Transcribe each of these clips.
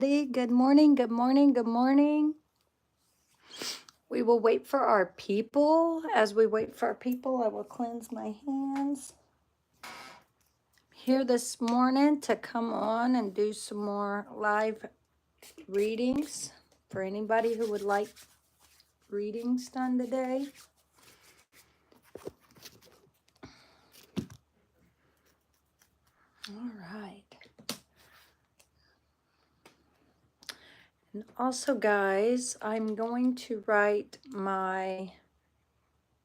Good morning, good morning, good morning. We will wait for our people. As we wait for our people, I will cleanse my hands. Here this morning to come on and do some more live readings for anybody who would like readings done today. All right. And also, guys, I'm going to write my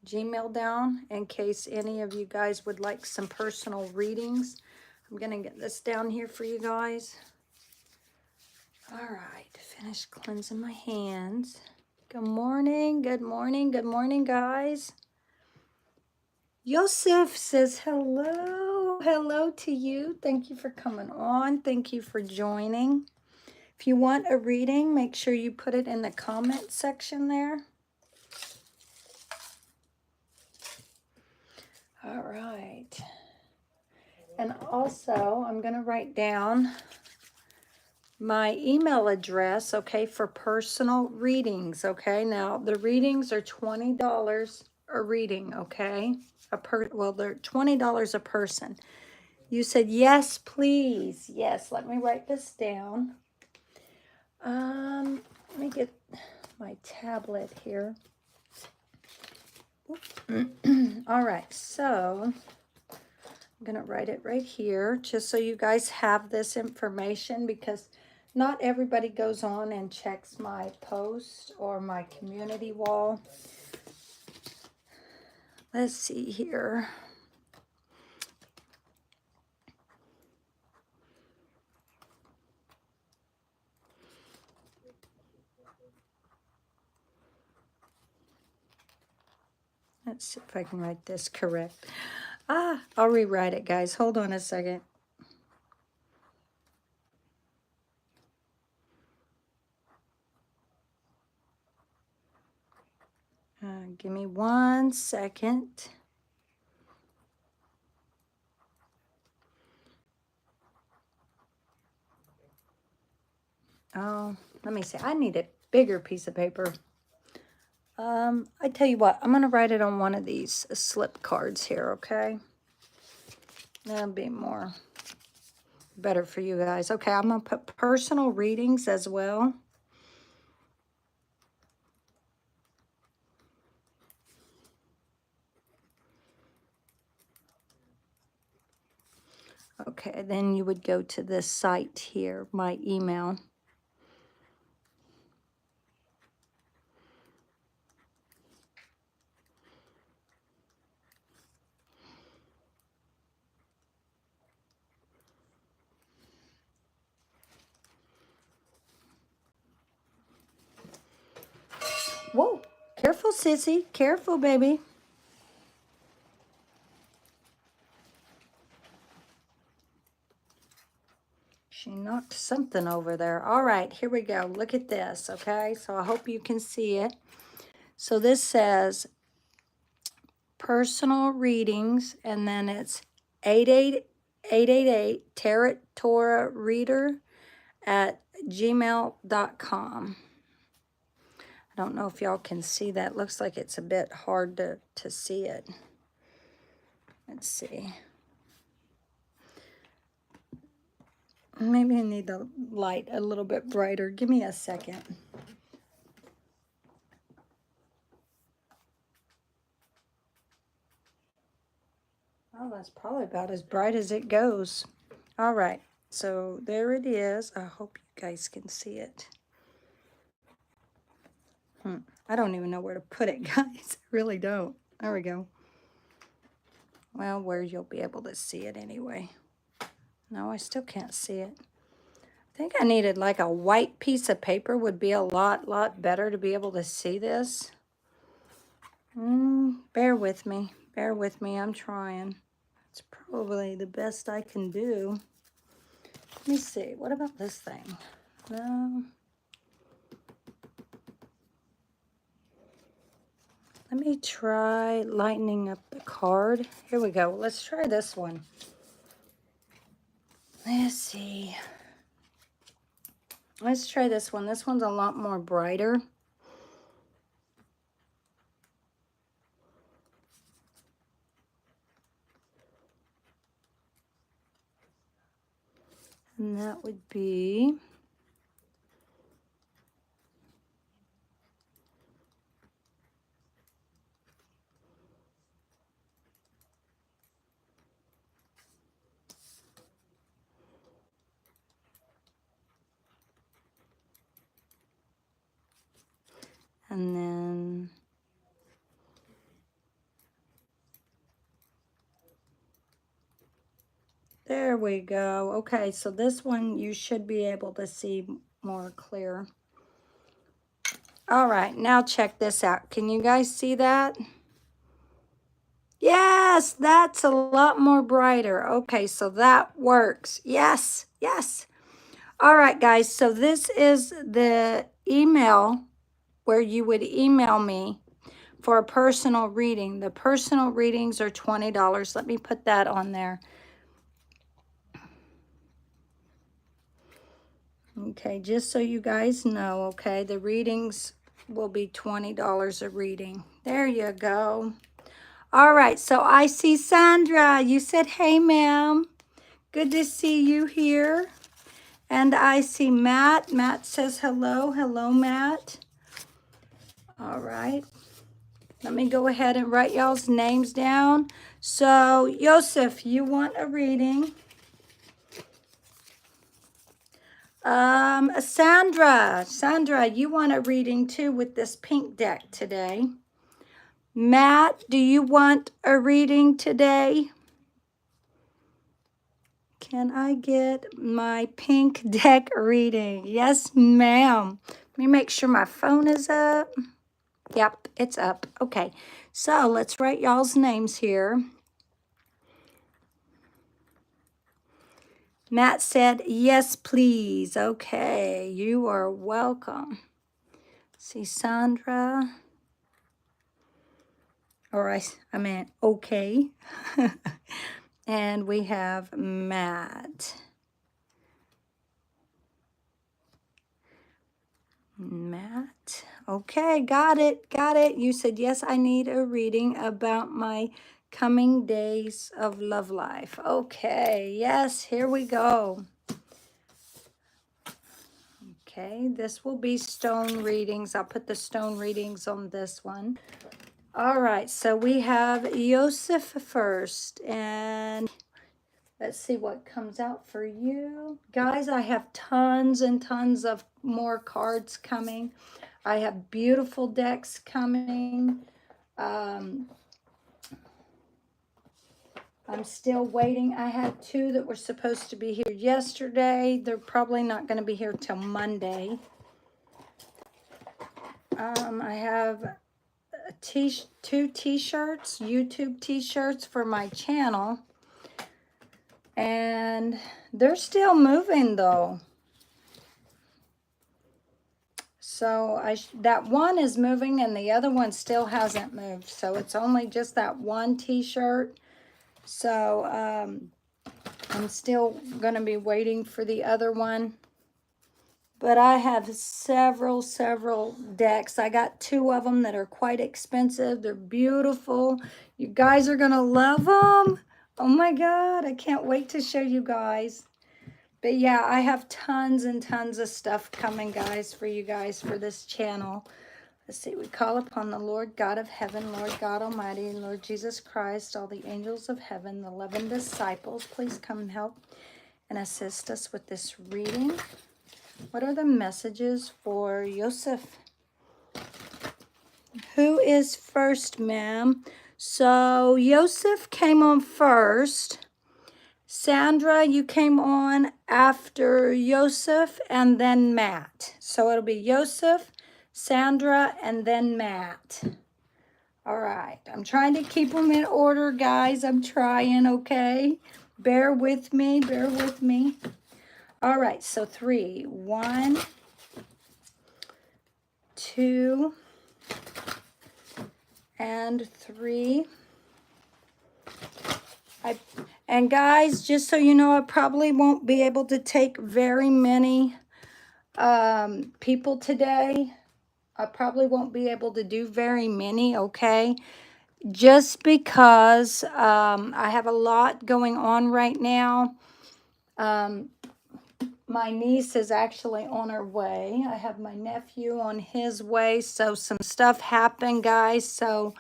Gmail down in case any of you guys would like some personal readings. I'm going to get this down here for you guys. All right, finished cleansing my hands. Good morning, good morning, good morning, guys. Yosef says hello. Hello to you. Thank you for coming on. Thank you for joining. If you want a reading, make sure you put it in the comment section there. All right. And also, I'm going to write down my email address, okay, for personal readings, okay? Now, the readings are $20 a reading, okay? Well, they're $20 a person. You said, yes, please. Yes, let me write this down. Let me get my tablet here. All right, so I'm going to write it right here just so you guys have this information, because not everybody goes on and checks my post or my community wall. Let's see here. Let's see if I can write this correct. I'll rewrite it, guys. Hold on a second. Give me 1 second. Oh, let me see. I need a bigger piece of paper. I tell you what, I'm going to write it on one of these slip cards here, okay? That'll be more better for you guys. Okay, I'm going to put personal readings as well. Okay, then you would go to this site here, my email. Whoa, careful, sissy. Careful, baby. She knocked something over there. All right, here we go. Look at this, okay? So I hope you can see it. So this says personal readings, and then it's 888 Tora-Reader at gmail.com. I don't know if y'all can see that. Looks like it's a bit hard to see it. Let's see. Maybe I need the light a little bit brighter. Give me a second. Oh, that's probably about as bright as it goes. All right, so there it is. I hope you guys can see it. I don't even know where to put it, guys. I really don't. There we go. Well, where you'll be able to see it anyway. No, I still can't see it. I think I needed like a white piece of paper would be a lot better to be able to see this. Bear with me. Bear with me. I'm trying. It's probably the best I can do. Let me see. What about this thing? No. Let me try lightening up the card. Here we go. Let's try this one. Let's see. Let's try this one. This one's a lot more brighter. And that would be... And then... There we go. Okay, so this one you should be able to see more clear. All right, now check this out. Can you guys see that? Yes, that's a lot more brighter. Okay, so that works. Yes, yes. All right, guys, so this is the email where you would email me for a personal reading. The personal readings are $20. Let me put that on there. Okay, just so you guys know, okay, the readings will be $20 a reading. There you go. All right, so I see Sandra. You said, hey, ma'am. Good to see you here. And I see Matt. Matt says hello. Hello, Matt. All right. Let me go ahead and write y'all's names down. So, Yosef, you want a reading? Sandra, you want a reading too with this pink deck today. Matt, do you want a reading today? Can I get my pink deck reading? Yes, ma'am. Let me make sure my phone is up. Yep, it's up. Okay, so let's write y'all's names here. Matt said, yes, please. Okay, you are welcome. See, Sandra. Or I meant okay. And we have Matt. Matt. Okay, got it, got it. You said, yes, I need a reading about my coming days of love life. Okay, yes, here we go. Okay, this will be stone readings. I'll put the stone readings on this one. All right, so we have Yosef first, and let's see what comes out for you. Guys, I have tons and tons of more cards coming. I have beautiful decks coming. I'm still waiting. I had two that were supposed to be here yesterday. They're probably not going to be here till Monday. I have two t-shirts, YouTube t-shirts for my channel. And they're still moving though. So that one is moving and the other one still hasn't moved. So it's only just that one t-shirt. So I'm still going to be waiting for the other one. But I have several decks. I got two of them that are quite expensive. They're beautiful. You guys are going to love them. Oh my God, I can't wait to show you guys. But yeah, I have tons and tons of stuff coming, guys, for you guys for this channel. Let's see, we call upon the Lord God of heaven, Lord God Almighty, and Lord Jesus Christ, all the angels of heaven, the 11 disciples. Please come and help and assist us with this reading. What are the messages for Yosef? Who is first, ma'am? So Yosef came on first. Sandra, you came on after Yosef and then Matt. So it'll be Yosef, Sandra, and then Matt. All right. I'm trying to keep them in order, guys. I'm trying, okay? Bear with me. Bear with me. All right. So 3. 1, 2, and 3. And guys, just so you know, I probably won't be able to take very many people today. I probably won't be able to do very many, okay? Just because I have a lot going on right now. My niece is actually on her way. I have my nephew on his way, so some stuff happened, guys. So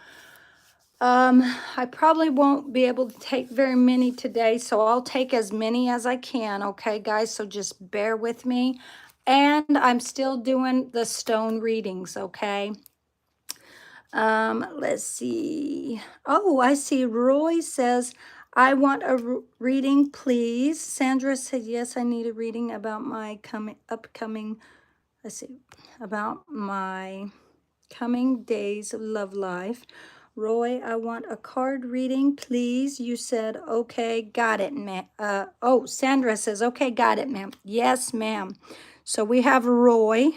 I probably won't be able to take very many today, so I'll take as many as I can, okay, guys? So just bear with me. And I'm still doing the stone readings, okay? Let's see. Oh, I see Roy says, I want a reading, please. Sandra said, yes, I need a reading about my upcoming, let's see, about my coming days of love life. Roy, I want a card reading, please. You said, okay, got it, ma'am. Oh, Sandra says, okay, got it, ma'am. Yes, ma'am. So we have Roy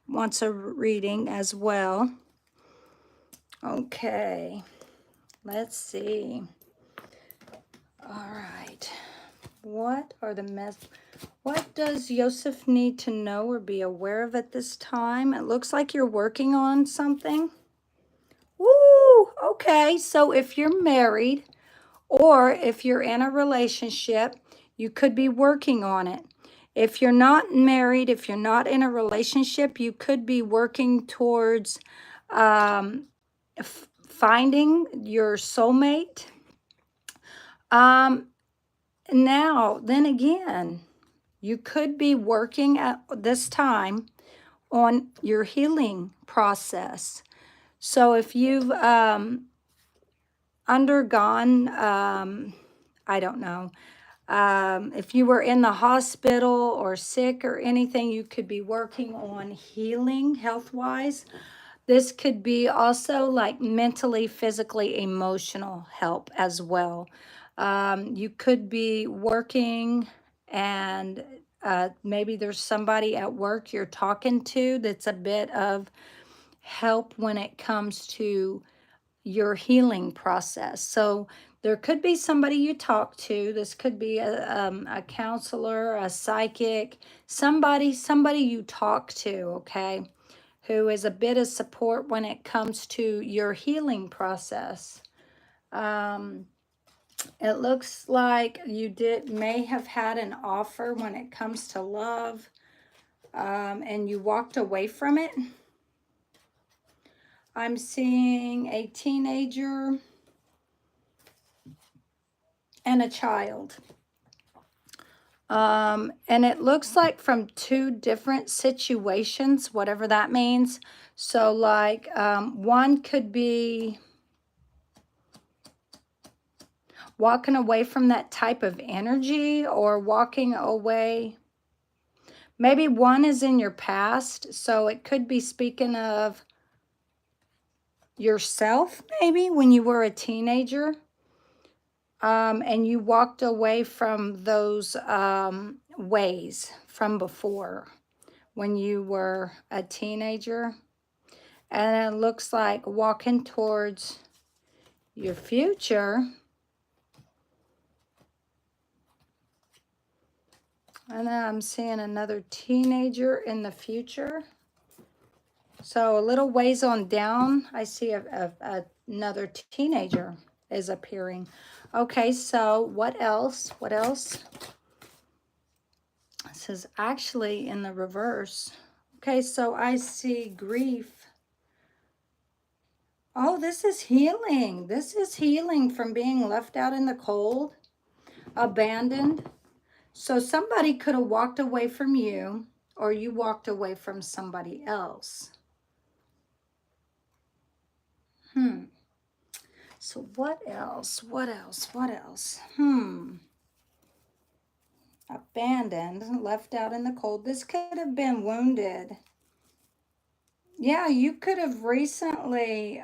wants a reading as well. Okay, let's see. All right. What does Joseph need to know or be aware of at this time? It looks like you're working on something. Woo! Okay, so if you're married or if you're in a relationship, you could be working on it. If you're not married, if you're not in a relationship, you could be working towards finding your soulmate. Now, then again, you could be working at this time on your healing process. So if you've undergone, I don't know, if you were in the hospital or sick or anything, you could be working on healing health-wise. This could be also like mentally, physically, emotional help as well. You could be working and maybe there's somebody at work you're talking to that's a bit of help when it comes to your healing process. So there could be somebody you talk to. This could be a counselor, a psychic, somebody you talk to, okay, who is a bit of support when it comes to your healing process. It looks like you may have had an offer when it comes to love, and you walked away from it. I'm seeing a teenager and a child. And it looks like from two different situations, whatever that means. So like one could be walking away from that type of energy or walking away. Maybe one is in your past. So it could be speaking of yourself, maybe when you were a teenager. And you walked away from those ways from before when you were a teenager. And it looks like walking towards your future. And then I'm seeing another teenager in the future. So a little ways on down, I see another teenager is appearing. Okay, so what else? What else? This is actually in the reverse. Okay, so I see grief. Oh, this is healing. This is healing from being left out in the cold, abandoned. So somebody could have walked away from you, or you walked away from somebody else. So what else? What else? What else? Abandoned, left out in the cold. This could have been wounded. Yeah, you could have recently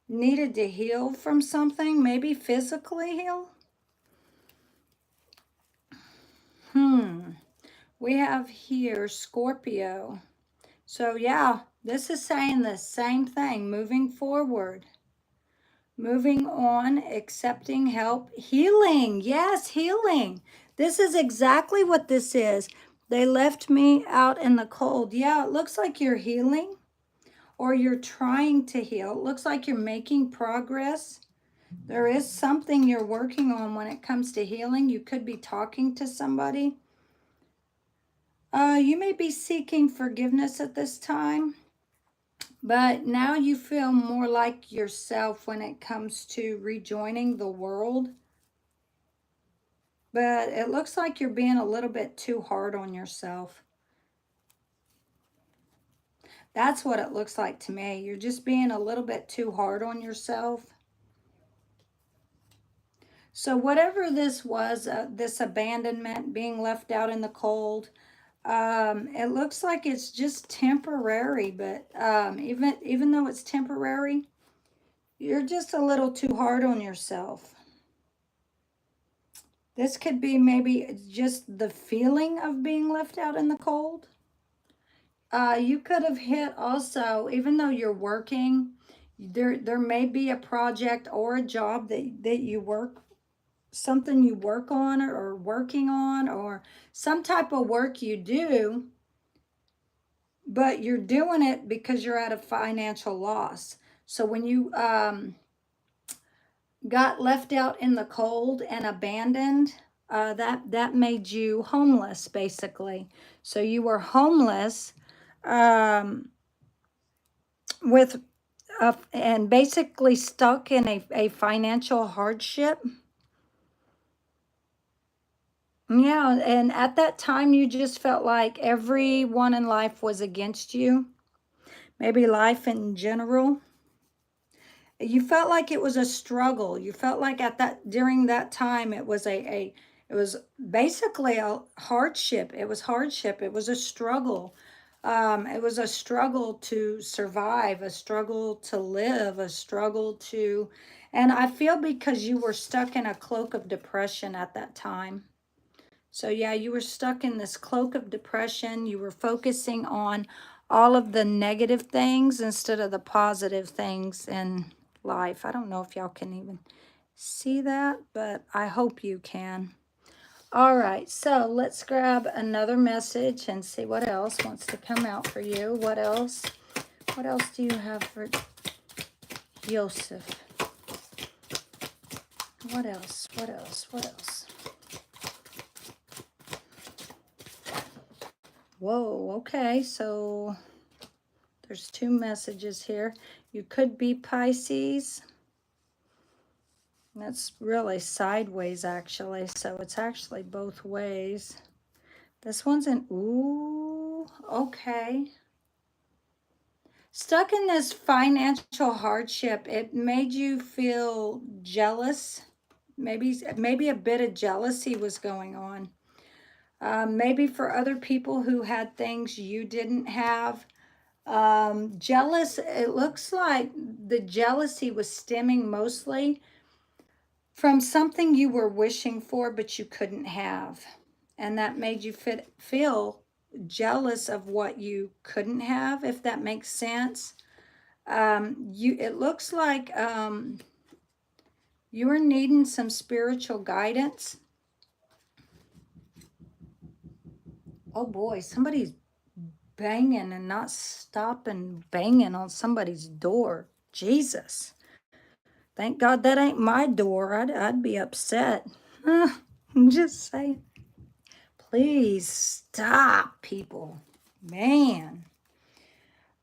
needed to heal from something, maybe physically heal. We have here Scorpio. So yeah, this is saying the same thing, moving forward, moving on, accepting help, healing. Yes, healing. This is exactly what this is. They left me out in the cold. Yeah, it looks like you're healing or you're trying to heal. It looks like you're making progress. There is something you're working on when it comes to healing. You could be talking to somebody. You may be seeking forgiveness at this time, but now you feel more like yourself when it comes to rejoining the world. But it looks like you're being a little bit too hard on yourself. That's what it looks like to me. You're just being a little bit too hard on yourself. So whatever this was, this abandonment, being left out in the cold, it looks like it's just temporary. But even though it's temporary, you're just a little too hard on yourself. This could be maybe just the feeling of being left out in the cold. You could have hit also, even though you're working, there may be a project or a job that you work, something you work on or working on, or some type of work you do, but you're doing it because you're at a financial loss. So when you got left out in the cold and abandoned, that made you homeless, basically. So you were homeless with and basically stuck in a financial hardship. Yeah, and at that time you just felt like everyone in life was against you, maybe life in general. You felt like it was a struggle. You felt like during that time it was it was basically a hardship. It was hardship. It was a struggle. It was a struggle to survive, a struggle to live, a struggle to, and I feel because you were stuck in a cloak of depression at that time. So yeah, you were stuck in this cloak of depression. You were focusing on all of the negative things instead of the positive things in life. I don't know if y'all can even see that, but I hope you can. All right, so let's grab another message and see what else wants to come out for you. What else? What else do you have for Joseph? What else? What else? What else? Whoa, okay, so there's two messages here. You could be Pisces. That's really sideways, actually, so it's actually both ways. This one's an, ooh, okay. Stuck in this financial hardship, it made you feel jealous. Maybe a bit of jealousy was going on. Maybe for other people who had things you didn't have. Jealous, it looks like the jealousy was stemming mostly from something you were wishing for but you couldn't have, and that made you feel jealous of what you couldn't have, if that makes sense. It looks like you were needing some spiritual guidance. Oh boy, somebody's banging and not stopping banging on somebody's door. Jesus. Thank God that ain't my door. I'd be upset. I'm just saying. Please stop, people. Man.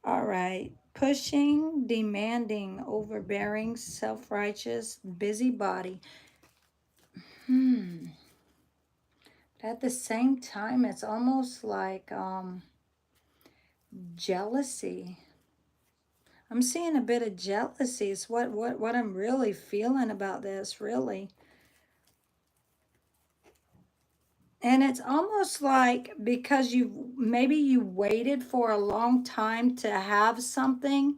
All right. Pushing, demanding, overbearing, self-righteous, busybody. At the same time, it's almost like jealousy. I'm seeing a bit of jealousy. It's what I'm really feeling about this, really. And it's almost like because maybe you waited for a long time to have something,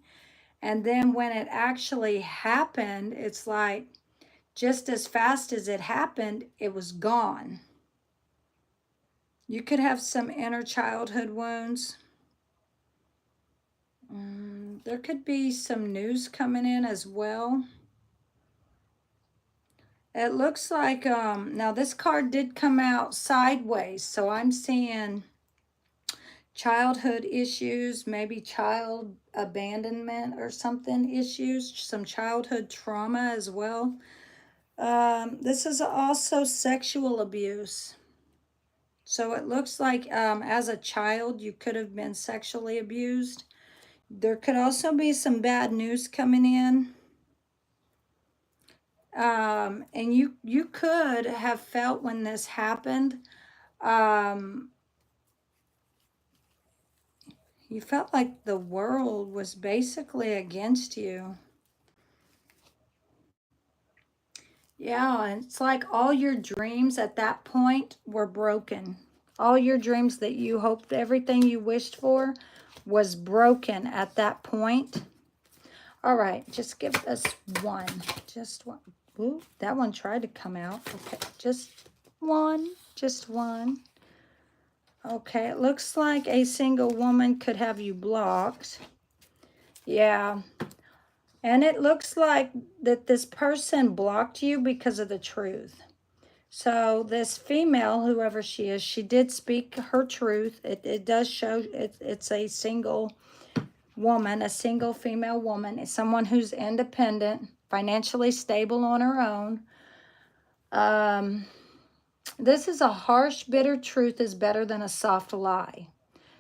and then when it actually happened, it's like just as fast as it happened, it was gone. You could have some inner childhood wounds. There could be some news coming in as well. It looks like, now this card did come out sideways, so I'm seeing childhood issues, maybe child abandonment or something issues, some childhood trauma as well. This is also sexual abuse. So it looks like as a child, you could have been sexually abused. There could also be some bad news coming in. And you could have felt when this happened, you felt like the world was basically against you. Yeah, and it's like all your dreams at that point were broken. All your dreams that you hoped, everything you wished for was broken at that point. All right, just give us one. Just one. Ooh, that one tried to come out. Okay, just one. Just one. Okay, it looks like a single woman could have you blocked. Yeah. And it looks like that this person blocked you because of the truth. So this female, whoever she is, she did speak her truth. It does show it's a single woman, a single female woman. It's someone who's independent, financially stable on her own. This is a harsh, bitter truth is better than a soft lie.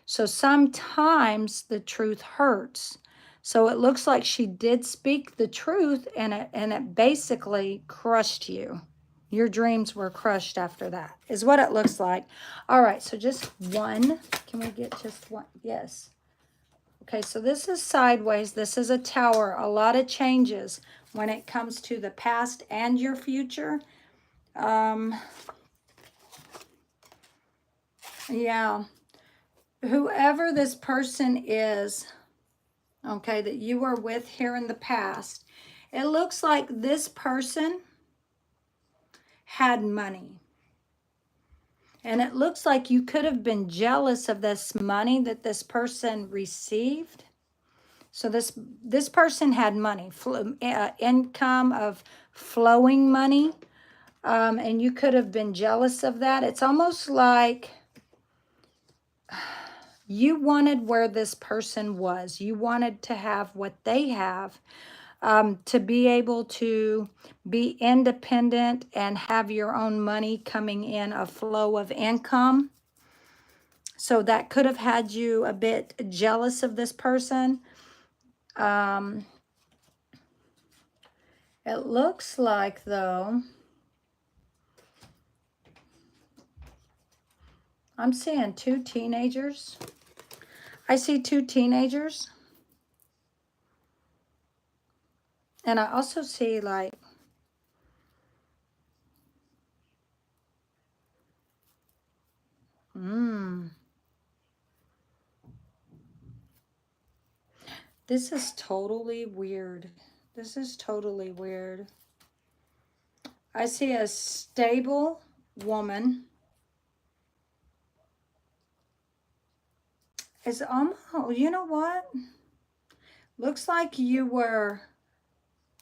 So sometimes the truth hurts. So it looks like she did speak the truth, and it basically crushed you. Your dreams were crushed after that, is what it looks like. All right, so just one. Can we get just one? Yes. Okay, so this is sideways. This is a tower. A lot of changes when it comes to the past and your future. Yeah. Whoever this person is, okay, that you were with here in the past, it looks like this person had money. And it looks like you could have been jealous of this money that this person received. So this person had money, income of flowing money, and you could have been jealous of that. It's almost like you wanted where this person was. You wanted to have what they have, to be able to be independent and have your own money coming in, a flow of income. So that could have had you a bit jealous of this person. It looks like, though, I'm seeing two teenagers. I see two teenagers. And I also see like, this is totally weird. This is totally weird. I see a stable woman. It's almost, you know what? Looks like you were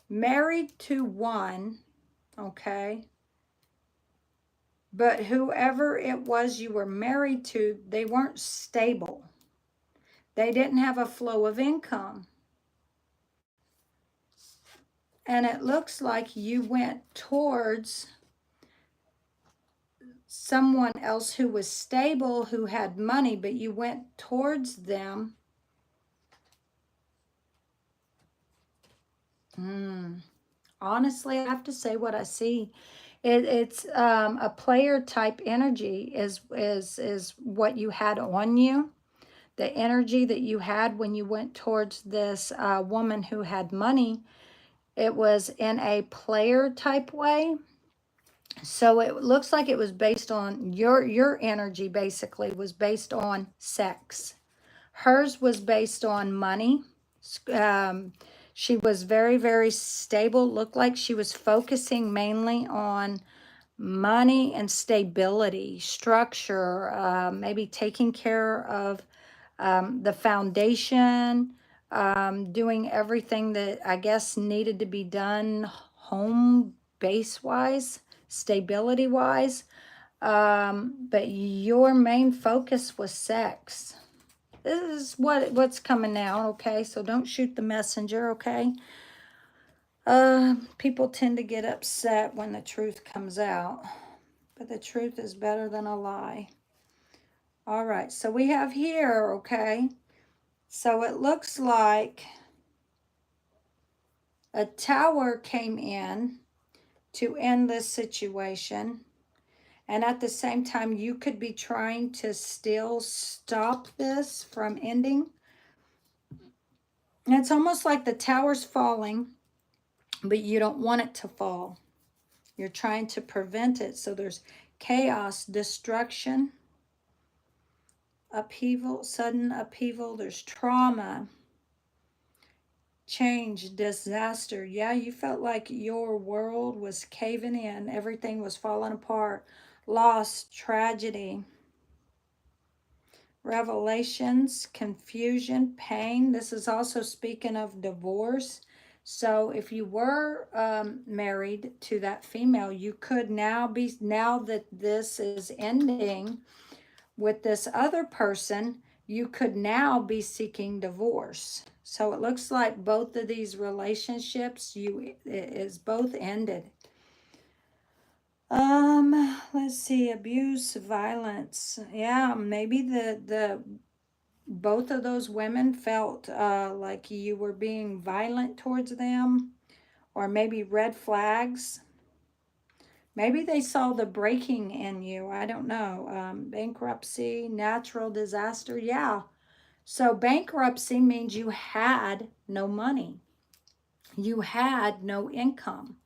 married to one, okay? But whoever it was you were married to, they weren't stable. They didn't have a flow of income. And it looks like you went towards someone else who was stable, who had money, but you went towards them. Honestly, I have to say what I see. It's a player type energy is what you had on you. The energy that you had when you went towards this woman who had money, it was in a player type way. So it looks like it was based on your energy, basically was based on sex. Hers was based on money. She was very, very stable. Looked like she was focusing mainly on money and stability, structure, maybe taking care of the foundation, doing everything that I guess needed to be done home base wise, stability wise. But your main focus was sex. This is what's coming out, okay? So don't shoot the messenger, okay? People tend to get upset when the truth comes out, but the truth is better than a lie. All right, so we have here, okay? So it looks like a tower came in to end this situation. And at the same time, you could be trying to still stop this from ending. And it's almost like the tower's falling, but you don't want it to fall. You're trying to prevent it. So there's chaos, destruction, upheaval, sudden upheaval. There's trauma, change, disaster. Yeah, you felt like your world was caving in. Everything was falling apart. Loss, tragedy, revelations, confusion, pain. This is also speaking of divorce. So if you were married to that female, you could now that this is ending with this other person, you could now be seeking divorce. So it looks like both of these relationships, is both ended. Let's see, abuse, violence. Yeah, maybe the both of those women felt like you were being violent towards them, or maybe red flags. Maybe they saw the breaking in you. I don't know. Bankruptcy, natural disaster. Yeah. So bankruptcy means you had no money. You had no income.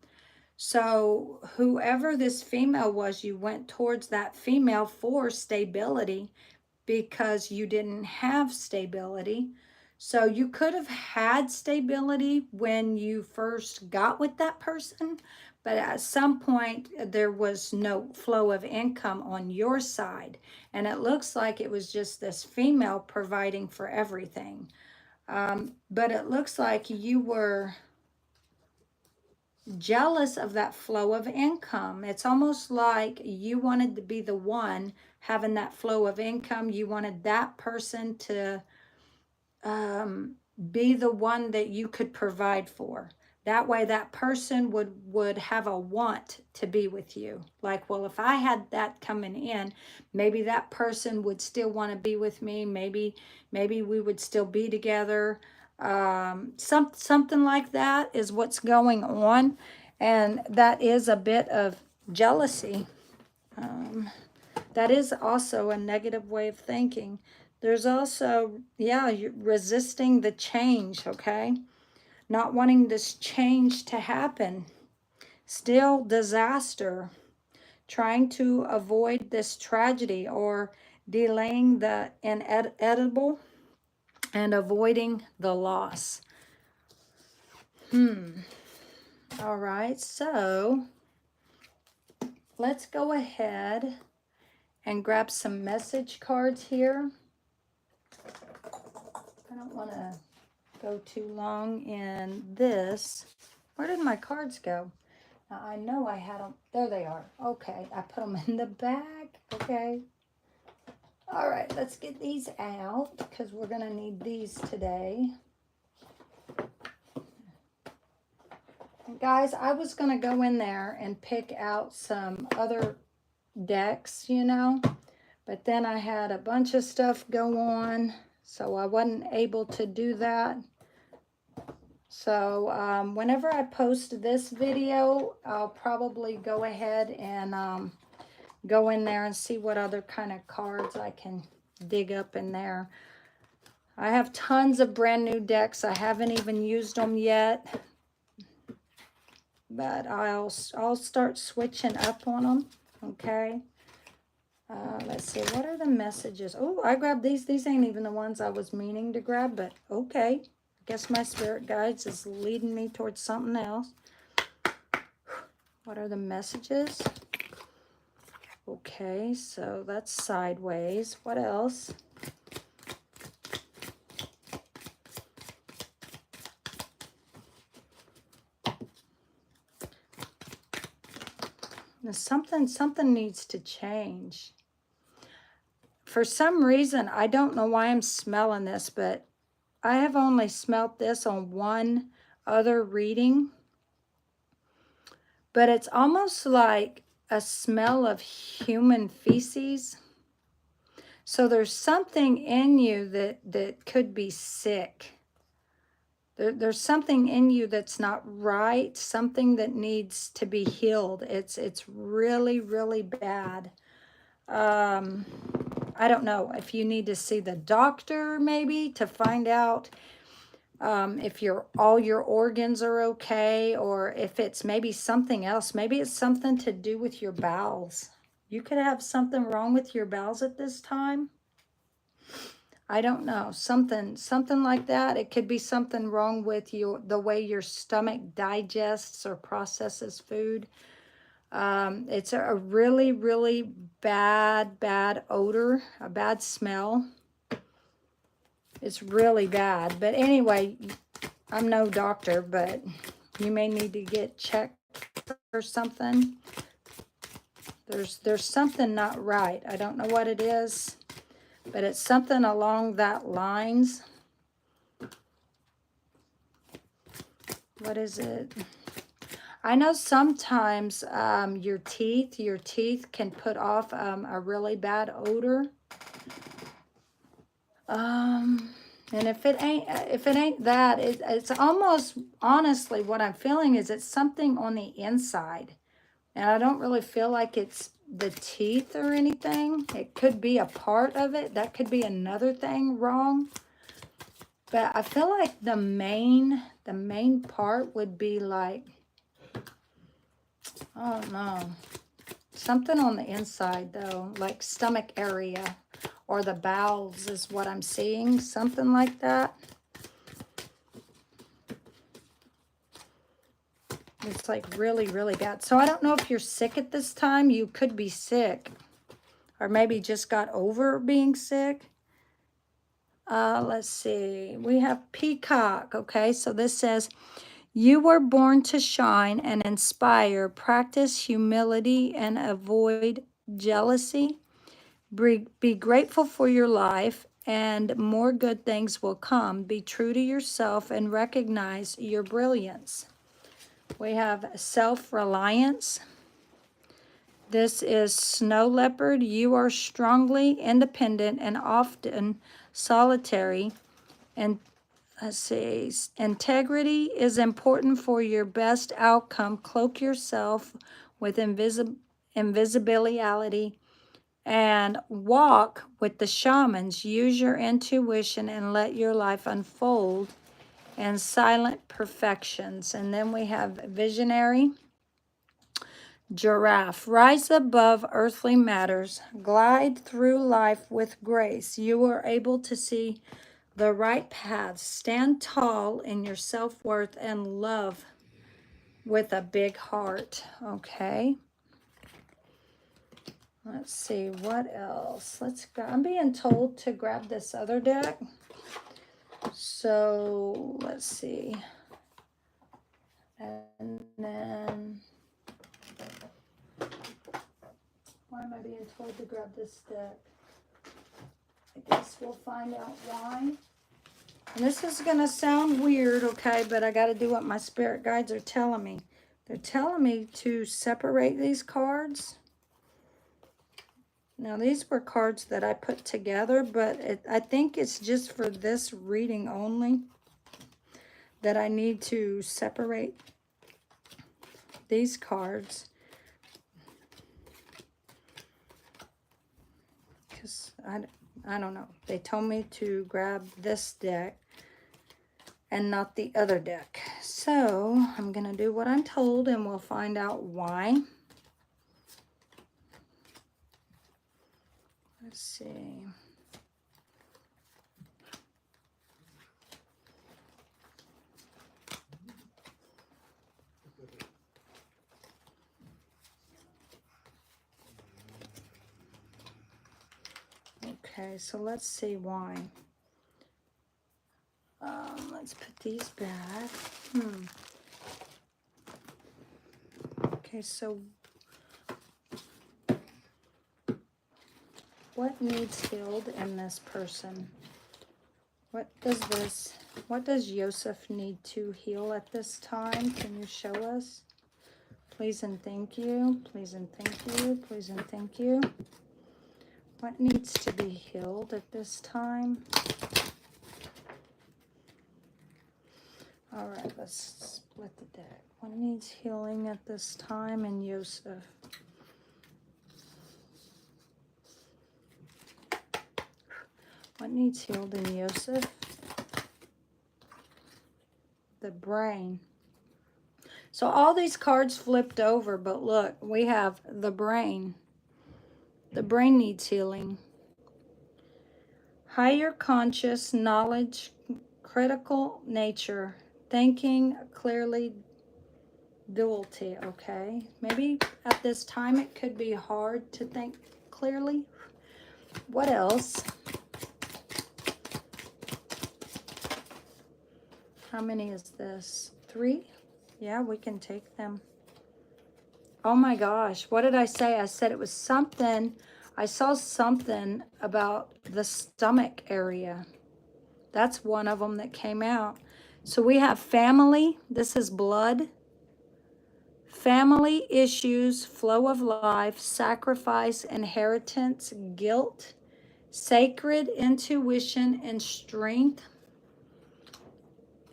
So whoever this female was, you went towards that female for stability because you didn't have stability. So you could have had stability when you first got with that person, but at some point there was no flow of income on your side. And it looks like it was just this female providing for everything. But it looks like you were jealous of that flow of income. It's almost like you wanted to be the one having that flow of income. You wanted that person to be the one that you could provide for. That way that person would have a want to be with you. Like, well, if I had that coming in, maybe that person would still want to be with me. Maybe we would still be together. Something like that is what's going on. And that is a bit of jealousy. That is also a negative way of thinking. There's also, yeah, you're resisting the change, okay? Not wanting this change to happen. Still disaster. Trying to avoid this tragedy or delaying the inevitable and avoiding the loss. All right, so let's go ahead and grab some message cards here. I don't want to go too long in this. Where did my cards go? Now, I know I had them. There they are. Okay, I put them in the bag. Okay. All right, let's get these out because we're going to need these today. And guys, I was going to go in there and pick out some other decks, you know, but then I had a bunch of stuff go on, so I wasn't able to do that. So whenever I post this video, I'll probably go ahead and go in there and see what other kind of cards I can dig up in there. I have tons of brand new decks. I haven't even used them yet, but I'll start switching up on them. Okay. Let's see, what are the messages? Oh, I grabbed these. These ain't even the ones I was meaning to grab, but okay. I guess my spirit guides is leading me towards something else. What are the messages? Okay, so that's sideways. What else? Now something needs to change. for some reason, I don't know why I'm smelling this, but I have only smelt this on one other reading. But it's almost like a smell of human feces. So there's something in you that could be sick. There's something in you that's not right, something that needs to be healed. It's really, really bad. I don't know if you need to see the doctor maybe to find out if all your organs are okay, or if it's maybe something else. Maybe it's something to do with your bowels. You could have something wrong with your bowels at this time. I don't know, something like that. It could be something wrong with the way your stomach digests or processes food. It's a really, really bad odor, a bad smell. It's really bad. But anyway, I'm no doctor, but you may need to get checked for something. There's something not right. I don't know what it is, but it's something along that lines. What is it? I know sometimes your teeth can put off a really bad odor. And if it ain't that, it's almost, honestly, what I'm feeling is it's something on the inside. And I don't really feel like it's the teeth or anything. It could be a part of it. That could be another thing wrong. But I feel like the main part would be like, I don't know, something on the inside though, like stomach area or the bowels is what I'm seeing, something like that. It's like really, really bad. So I don't know if you're sick at this time. You could be sick, or maybe just got over being sick. Let's see. We have Peacock. Okay, so this says, you were born to shine and inspire. Practice humility and avoid jealousy. Be grateful for your life, and more good things will come. Be true to yourself and recognize your brilliance. We have self-reliance. This is Snow Leopard. You are strongly independent and often solitary. And let's see, integrity is important for your best outcome. Cloak yourself with invisibility and walk with the shamans. Use your intuition and let your life unfold in silent perfections. And then we have visionary. Giraffe, rise above earthly matters. Glide through life with grace. You are able to see the right path. Stand tall in your self-worth and love with a big heart. Okay. Let's see, what else? Let's go. I'm being told to grab this other deck. So let's see. And then, why am I being told to grab this deck? I guess we'll find out why. And this is going to sound weird, okay, but I got to do what my spirit guides are telling me. They're telling me to separate these cards. Now, these were cards that I put together, but I think it's just for this reading only that I need to separate these cards. Because I don't know. They told me to grab this deck and not the other deck. So I'm going to do what I'm told, and we'll find out why. Let's see. Okay, so let's see why. Let's put these back. Okay, so what needs healed in this person? What does Joseph need to heal at this time? Can you show us? Please and thank you. Please and thank you. Please and thank you. What needs to be healed at this time? All right, let's split the deck. What needs healing at this time in Joseph? What needs healed in Joseph? The brain. So all these cards flipped over, but look, we have the brain. The brain needs healing. Higher conscious knowledge, critical nature, thinking clearly, duality, okay? Maybe at this time it could be hard to think clearly. What else? How many is this? 3? Yeah, we can take them. Oh my gosh, what did I say? I said it was something. I saw something about the stomach area. That's one of them that came out. So we have family. This is blood. Family issues, flow of life, sacrifice, inheritance, guilt, sacred intuition, and strength.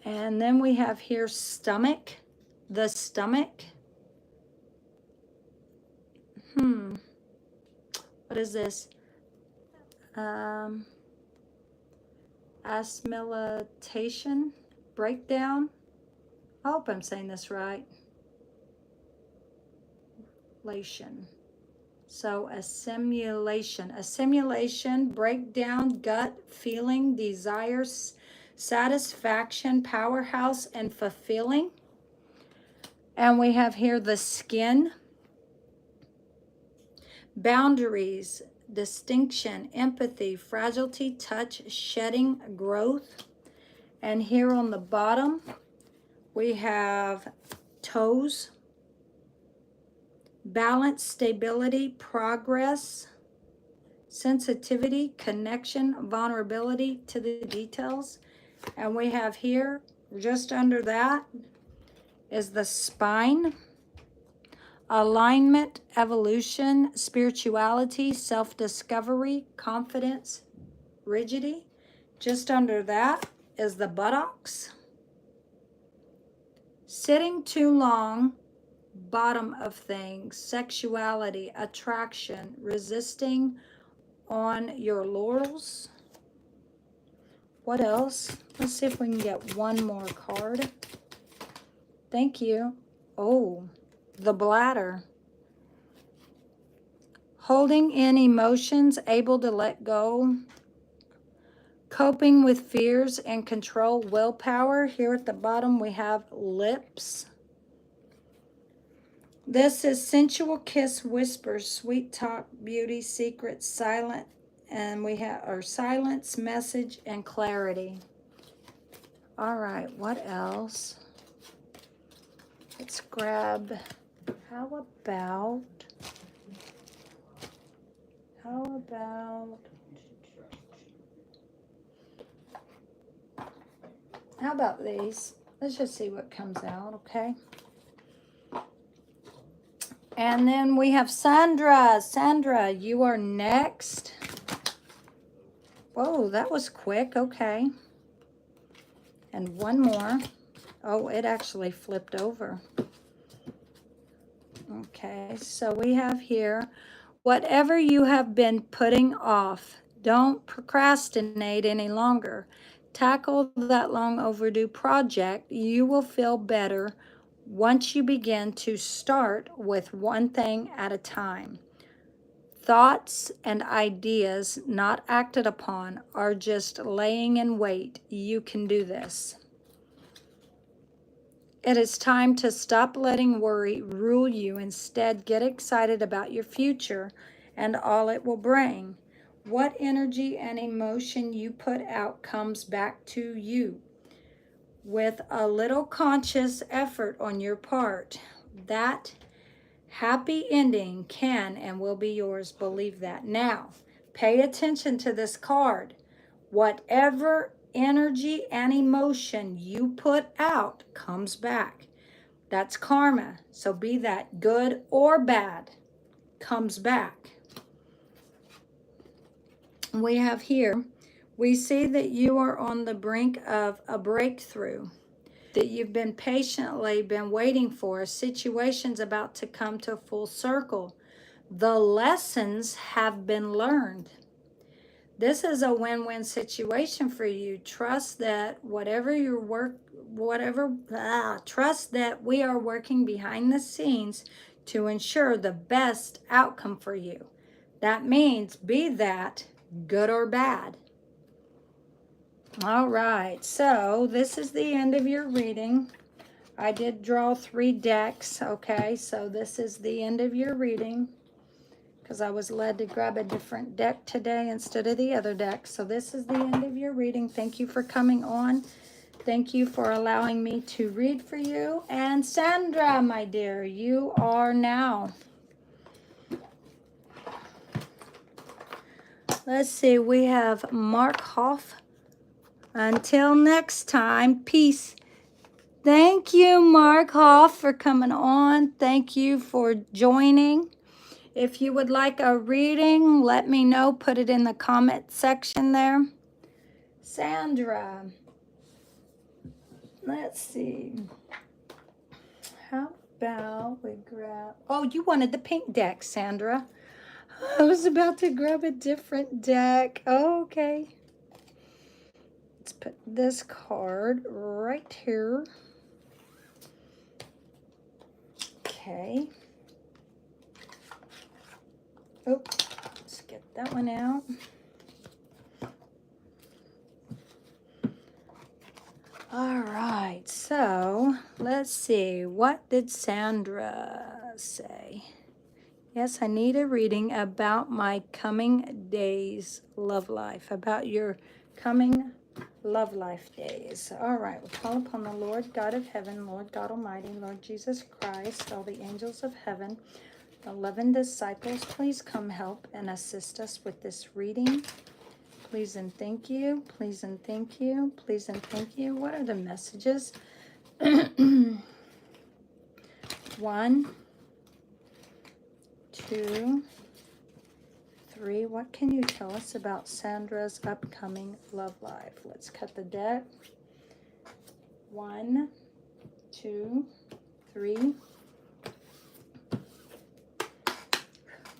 And then we have here stomach, the stomach. What is this? Assimilation, breakdown. I hope I'm saying this right. So assimilation, breakdown, gut, feeling, desires, satisfaction, powerhouse, and fulfilling. And we have here the skin, boundaries, distinction, empathy, fragility, touch, shedding, growth. And here on the bottom, we have toes, balance, stability, progress, sensitivity, connection, vulnerability to the details. And we have here, just under that, is the spine, alignment, evolution, spirituality, self-discovery, confidence, rigidity. Just under that is the buttocks. Sitting too long, bottom of things, sexuality, attraction, resisting on your laurels. What else? Let's see if we can get one more card. Thank you. Oh, the bladder. Holding in emotions, able to let go. Coping with fears and control, willpower. Here at the bottom we have lips. This is sensual kiss, whispers, sweet talk, beauty, secret, silent, and we have our silence, message, and clarity. All right, what else? Let's grab, how about these? Let's just see what comes out, okay? And then we have Sandra. Sandra, you are next. Whoa, that was quick, okay. And one more. Oh, it actually flipped over. Okay, so we have here, whatever you have been putting off, don't procrastinate any longer. Tackle that long overdue project. You will feel better once you begin to start with one thing at a time. Thoughts and ideas not acted upon are just laying in wait. You can do this. It is time to stop letting worry rule you. Instead, get excited about your future and all it will bring. What energy and emotion you put out comes back to you. With a little conscious effort on your part, that happy ending can and will be yours. Believe that. Now, Pay attention to this card. Whatever energy and emotion you put out comes back. That's karma. So be that good or bad, comes back. We have here, we see that you are on the brink of a breakthrough that you've been patiently been waiting for. A situation's about to come to full circle. The lessons have been learned. This is a win-win situation for you. Trust that trust that we are working behind the scenes to ensure the best outcome for you. That means be that good or bad. All right, so this is the end of your reading. I did draw 3 decks, okay? So this is the end of your reading, because I was led to grab a different deck today instead of the other deck. So this is the end of your reading. Thank you for coming on. Thank you for allowing me to read for you. And Sandra, my dear, you are now. Let's see, we have Mark Hoff. Until next time, peace. Thank you, Mark Hoff, for coming on. Thank you for joining. If you would like a reading, let me know. Put it in the comment section there. Sandra, let's see. How about we grab... Oh, you wanted the pink deck, Sandra. I was about to grab a different deck. Oh, okay. Let's put this card right here. Okay. Oh, let's get that one out. All right, so let's see. What did Sandra say? Yes, I need a reading about my coming days love life, about your coming love life days. All right, we call upon the Lord God of heaven, Lord God Almighty, Lord Jesus Christ, all the angels of heaven, 11 disciples, please come help and assist us with this reading. Please and thank you. Please and thank you. Please and thank you. What are the messages? 1, 2, 3. What can you tell us about Sandra's upcoming love life? Let's cut the deck. 1, 2, 3.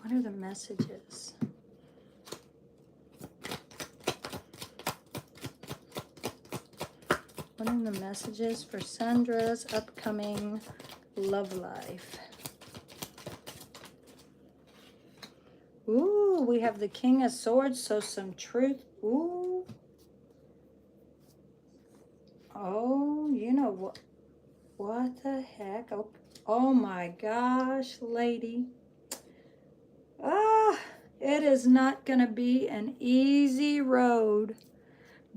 What are the messages? What are the messages for Sandra's upcoming love life? Ooh, we have the King of Swords, so some truth. Ooh. Oh, you know what? What the heck? Oh my gosh, lady. Ah, it is not going to be an easy road.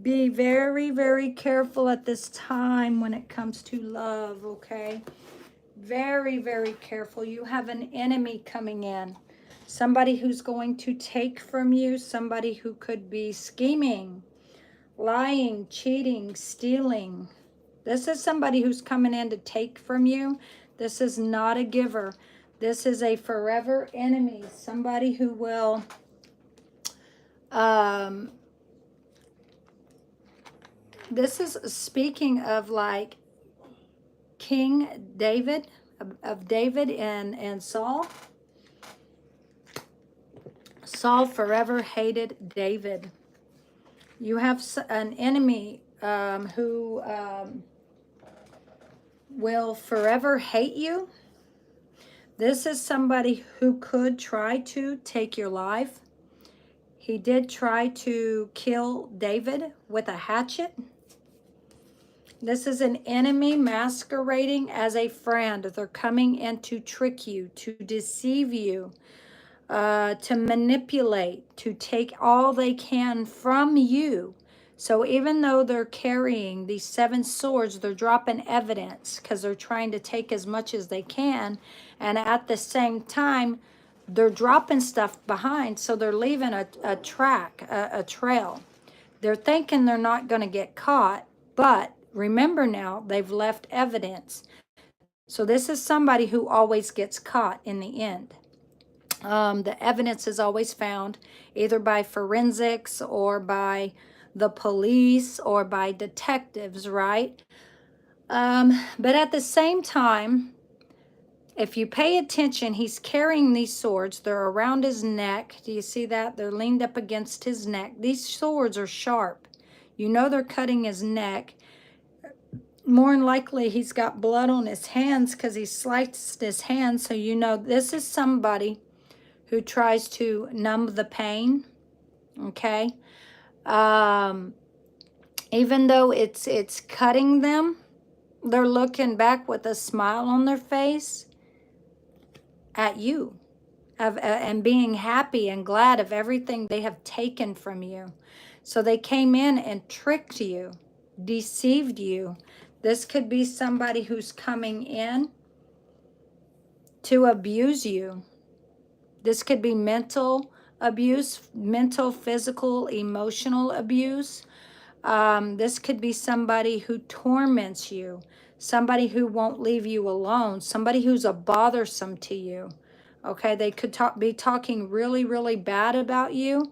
Be very, very careful at this time when it comes to love, okay? Very, very careful. You have an enemy coming in. Somebody who's going to take from you. Somebody who could be scheming, lying, cheating, stealing. This is somebody who's coming in to take from you. This is not a giver. This is a forever enemy. Somebody who will... This is speaking of like King David, of David and Saul. Saul forever hated David. You have an enemy who will forever hate you. This is somebody who could try to take your life. He did try to kill David with a hatchet. This is an enemy masquerading as a friend. They're coming in to trick you, to deceive you, to manipulate, to take all they can from you. So even though they're carrying these 7 swords, they're dropping evidence because they're trying to take as much as they can. And at the same time, they're dropping stuff behind, so they're leaving a track, a trail. They're thinking they're not going to get caught, but remember now, they've left evidence. So this is somebody who always gets caught in the end. The evidence is always found either by forensics or by the police or by detectives, right? But at the same time, if you pay attention, he's carrying these swords. They're around his neck. Do you see that? They're leaned up against his neck. These swords are sharp. You know they're cutting his neck. More than likely, he's got blood on his hands because he sliced his hands. So you know this is somebody who tries to numb the pain, okay? Even though it's cutting them, they're looking back with a smile on their face at you and being happy and glad of everything they have taken from you. So they came in and tricked you, deceived you. This could be somebody who's coming in to abuse you. This could be mental abuse, mental, physical, emotional abuse. This could be somebody who torments you, somebody who won't leave you alone, somebody who's a bothersome to you. Okay, they could be talking really, really bad about you.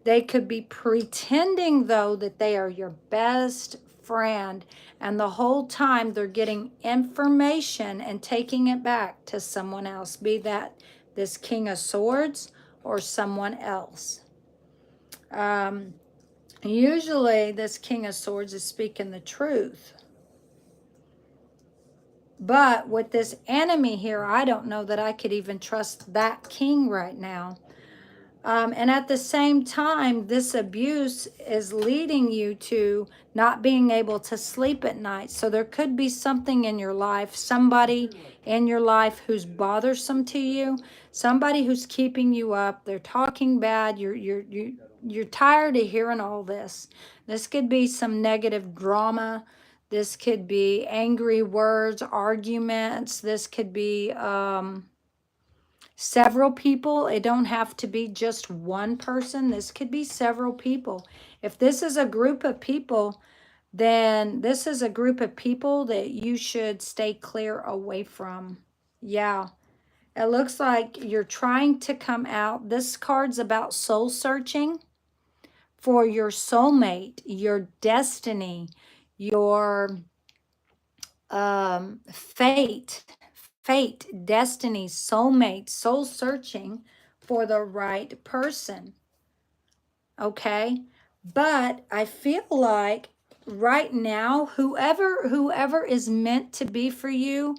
They could be pretending, though, that they are your best friend, and the whole time they're getting information and taking it back to someone else, be that this King of Swords or someone else. Usually this King of Swords is speaking the truth. But with this enemy here, I don't know that I could even trust that king right now. And at the same time, this abuse is leading you to not being able to sleep at night. So there could be something in your life, somebody in your life who's bothersome to you, somebody who's keeping you up. They're talking bad. You're tired of hearing all this. This could be some negative drama. This could be angry words, arguments. This could be several people. It don't have to be just one person. This could be several people. If this is a group of people, then this is a group of people that you should stay clear away from. Yeah. It looks like you're trying to come out. This card's about soul searching for your soulmate, your destiny, your fate, destiny, soulmate, soul searching for the right person. Okay? But I feel like right now, whoever is meant to be for you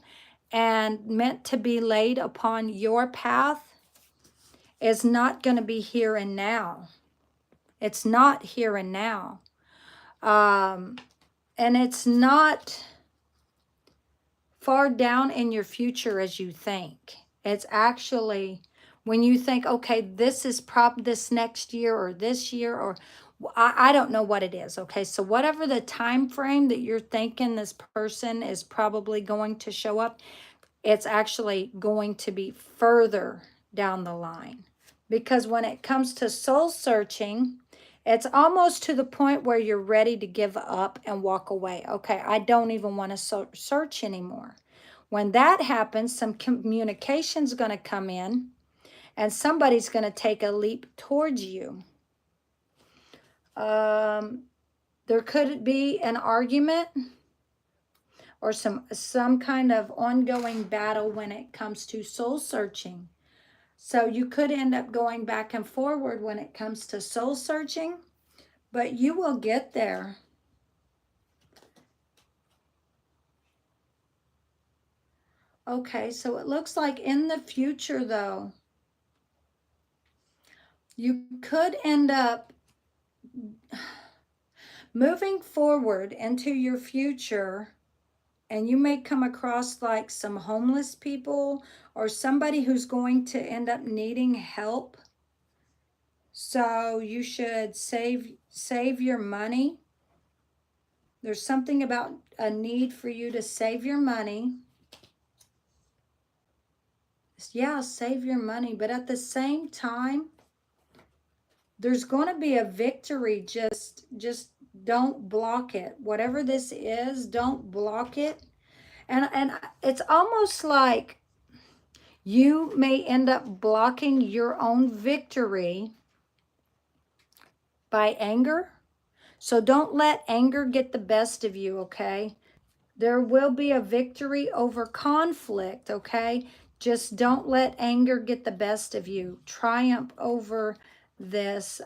and meant to be laid upon your path is not going to be here and now. It's not here and now. And it's not far down in your future as you think. It's actually when you think, okay, this is this next year or this year, or I don't know what it is. Okay, so whatever the time frame that you're thinking this person is probably going to show up, it's actually going to be further down the line. Because when it comes to soul searching, it's almost to the point where you're ready to give up and walk away. Okay, I don't even want to search anymore. When that happens, some communication's going to come in and somebody's going to take a leap towards you. There could be an argument or some kind of ongoing battle when it comes to soul searching. So you could end up going back and forward when it comes to soul searching, but you will get there. Okay, so it looks like in the future, though, you could end up moving forward into your future, and you may come across like some homeless people or somebody who's going to end up needing help. So you should save your money. There's something about a need for you to save your money. Yeah, save your money. But at the same time, there's going to be a victory. Just don't block it. Whatever this is, don't block it. And it's almost like you may end up blocking your own victory by anger. So don't let anger get the best of you, okay? There will be a victory over conflict, okay? Just don't let anger get the best of you. Triumph over this.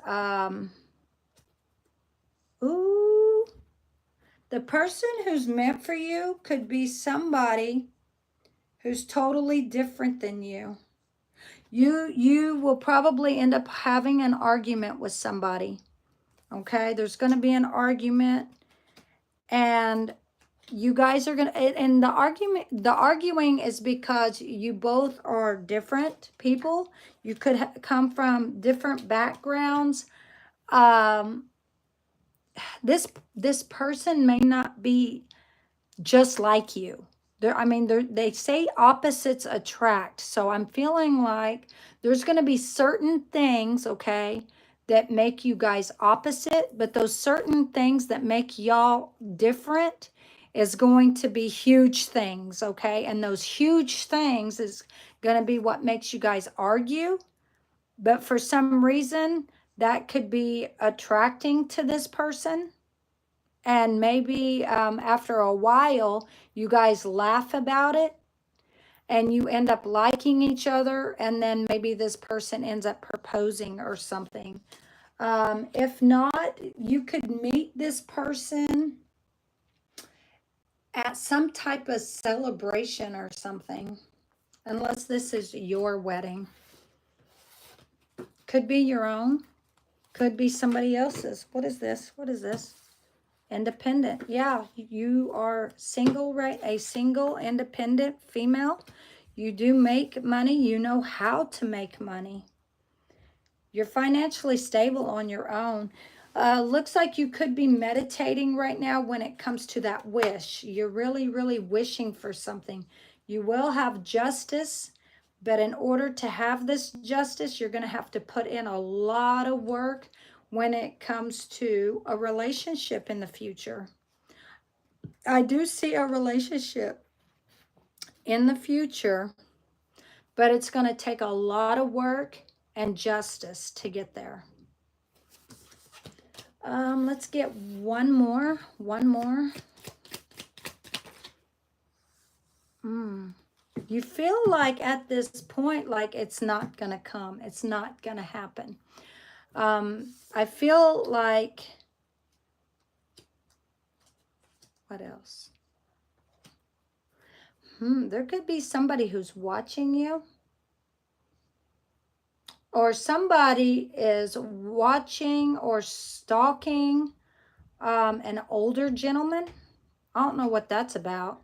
Ooh, the person who's meant for you could be somebody who's totally different than you. You will probably end up having an argument with somebody, okay? There's going to be an argument, and you guys are going to, and the arguing is because you both are different people. You could come from different backgrounds. This person may not be just like you. They say opposites attract. So I'm feeling like there's going to be certain things, okay, that make you guys opposite, but those certain things that make y'all different is going to be huge things, okay? And those huge things is going to be what makes you guys argue. But for some reason, that could be attracting to this person. And maybe after a while, you guys laugh about it and you end up liking each other. And then maybe this person ends up proposing or something. If not, you could meet this person at some type of celebration or something. Unless this is your wedding. Could be your own. Could be somebody else's. What is this? What is this? Independent. Yeah, you are single, right? A single, independent female. You do make money. You know how to make money. You're financially stable on your own. Looks like you could be meditating right now when it comes to that wish. You're really, really wishing for something. You will have justice, but in order to have this justice, you're going to have to put in a lot of work when it comes to a relationship in the future. I do see a relationship in the future, but it's going to take a lot of work and justice to get there. Let's get one more. You feel like at this point, like it's not going to come. It's not going to happen. I feel like, what else? There could be somebody who's watching you. Or somebody is watching or stalking an older gentleman. I don't know what that's about.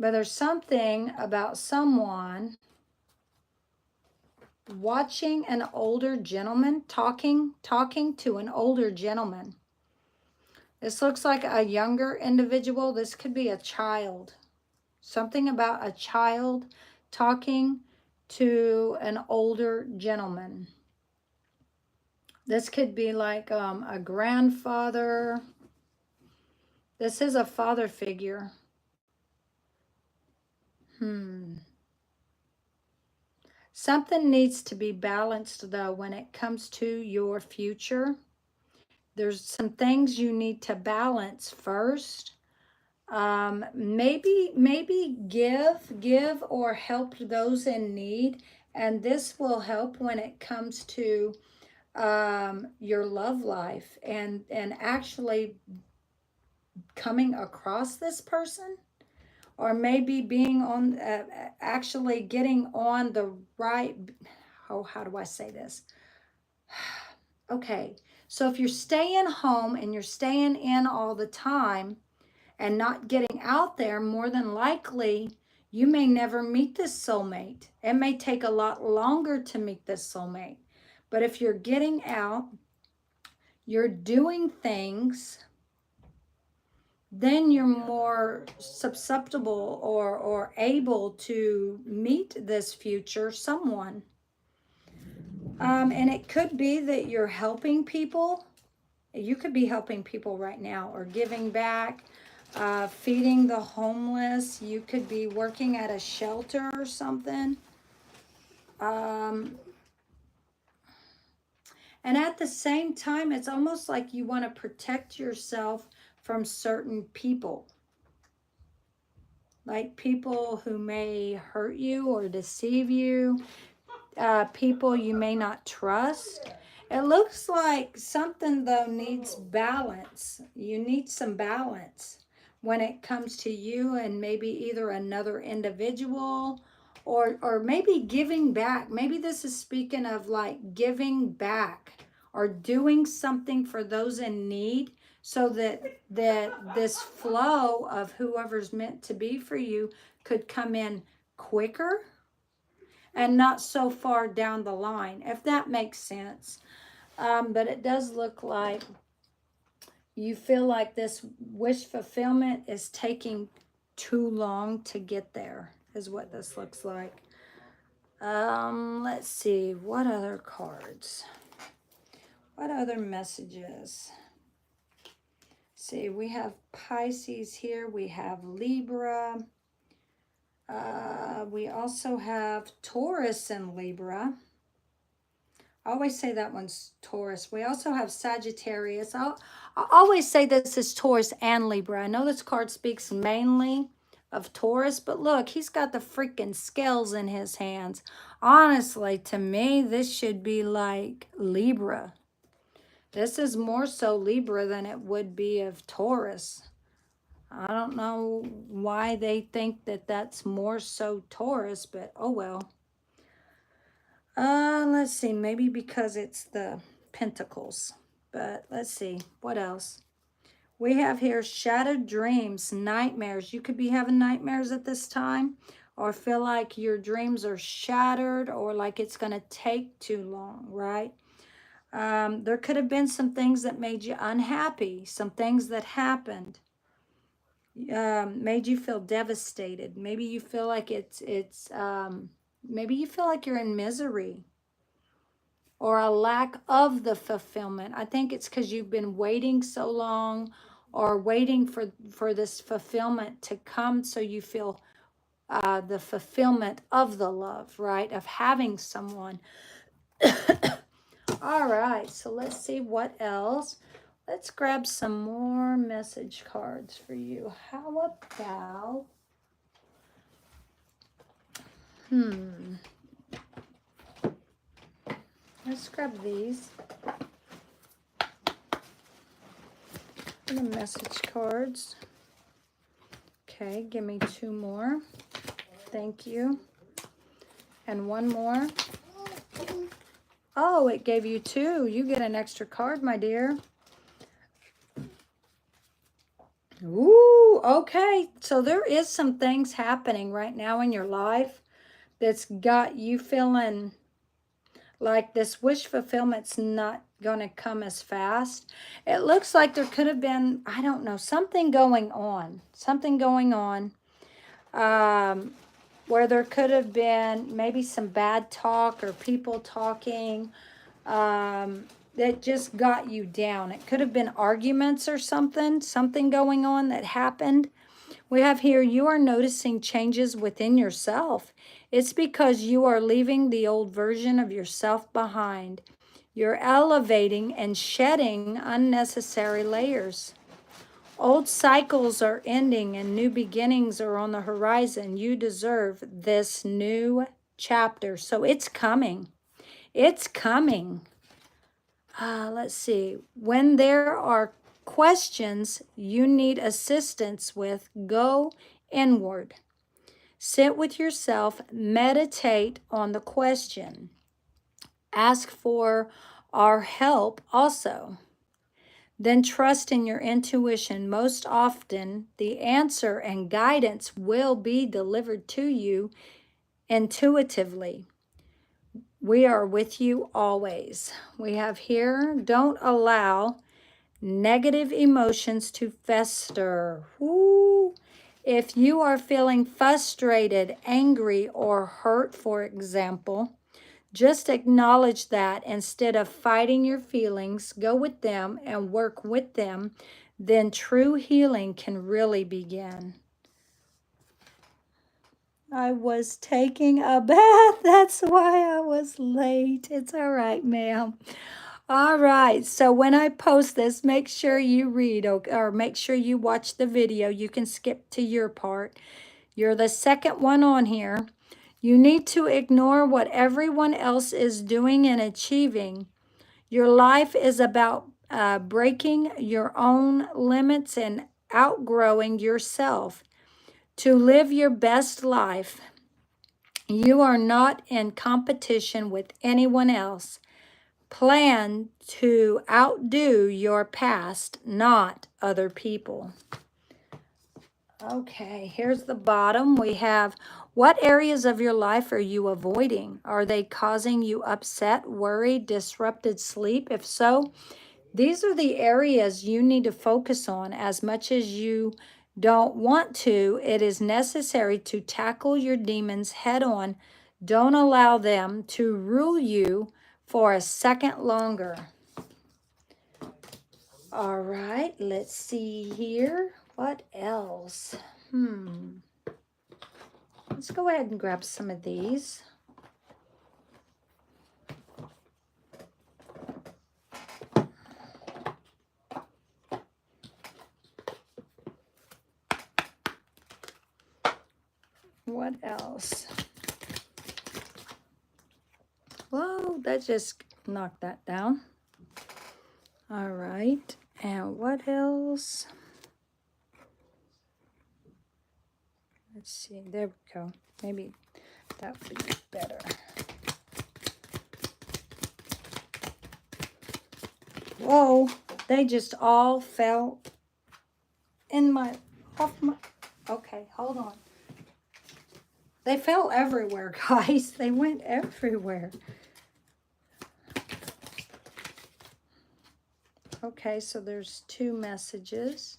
But there's something about someone watching an older gentleman, talking to an older gentleman. This looks like a younger individual. This could be a child. Something about a child talking to an older gentleman. This could be like a grandfather. This is a father figure. Something needs to be balanced, though, when it comes to your future. There's some things you need to balance first. Maybe give or help those in need. And this will help when it comes to your love life and actually coming across this person, or maybe being on actually getting on the right, how do I say this? Okay, so if you're staying home and you're staying in all the time and not getting out there, more than likely you may never meet this soulmate. It may take a lot longer to meet this soulmate. But if you're getting out, you're doing things, then you're more susceptible or able to meet this future someone. And it could be that you're helping people. You could be helping people right now or giving back, feeding the homeless. You could be working at a shelter or something. And at the same time, it's almost like you want to protect yourself from certain people. Like people who may hurt you or deceive you. People you may not trust. It looks like something, though, needs balance. You need some balance when it comes to you and maybe either another individual or maybe giving back. Maybe this is speaking of like giving back or doing something for those in need so that this flow of whoever's meant to be for you could come in quicker and not so far down the line, if that makes sense. But it does look like you feel like this wish fulfillment is taking too long to get there, is what this looks like. Let's see, what other cards? What other messages? See, we have Pisces here, we have Libra. We also have Taurus and Libra. I always say that one's Taurus. We also have Sagittarius. I always say this is Taurus and Libra. I know this card speaks mainly of Taurus, but look, he's got the freaking scales in his hands. Honestly, to me, this should be like Libra. This is more so Libra than it would be of Taurus. I don't know why they think that that's more so Taurus, but oh well. Let's see, maybe because it's the Pentacles. But let's see, what else? We have here shattered dreams, nightmares. You could be having nightmares at this time or feel like your dreams are shattered or like it's going to take too long, right? There could have been some things that made you unhappy, some things that happened. Made you feel devastated. Maybe you feel like maybe you feel like you're in misery or a lack of the fulfillment. I think it's because you've been waiting so long or waiting for this fulfillment to come, so you feel the fulfillment of the love, right, of having someone. All right, so let's see what else. Let's grab some more message cards for you. How about, let's grab these. The message cards. Okay, give me 2 more. Thank you. And 1 more. Oh, it gave you 2. You get an extra card, my dear. Ooh, okay. So there is some things happening right now in your life that's got you feeling like this wish fulfillment's not going to come as fast. It looks like there could have been, I don't know, something going on. Where there could have been maybe some bad talk or people talking that just got you down. It could have been arguments or something going on that happened. We have here, you are noticing changes within yourself. It's because you are leaving the old version of yourself behind. You're elevating and shedding unnecessary layers. Old cycles are ending and new beginnings are on the horizon. You deserve this new chapter. So it's coming. It's coming. Let's see. When there are questions you need assistance with, go inward. Sit with yourself, meditate on the question. Ask for our help also. Then trust in your intuition. Most often, the answer and guidance will be delivered to you intuitively. We are with you always. We have here, don't allow negative emotions to fester. Woo. If you are feeling frustrated, angry, or hurt, for example, just acknowledge that instead of fighting your feelings, go with them and work with them. Then true healing can really begin. I was taking a bath. That's why I was late. It's all right, ma'am. All right. So when I post this, make sure you read or make sure you watch the video. You can skip to your part. You're the second one on here. You need to ignore what everyone else is doing and achieving. Your life is about breaking your own limits and outgrowing yourself. To live your best life, you are not in competition with anyone else. Plan to outdo your past, not other people. Okay, here's the bottom. We have, what areas of your life are you avoiding? Are they causing you upset, worry, disrupted sleep? If so, these are the areas you need to focus on. As much as you don't want to, it is necessary to tackle your demons head on. Don't allow them to rule you for a second longer. All right, let's see here. What else? Let's go ahead and grab some of these. What else? Whoa, that just knocked that down. All right, and what else? Let's see, there we go. Maybe that would be better. Whoa, they just all fell in my, okay, hold on. They fell everywhere, guys. They went everywhere. Okay, so there's 2 messages.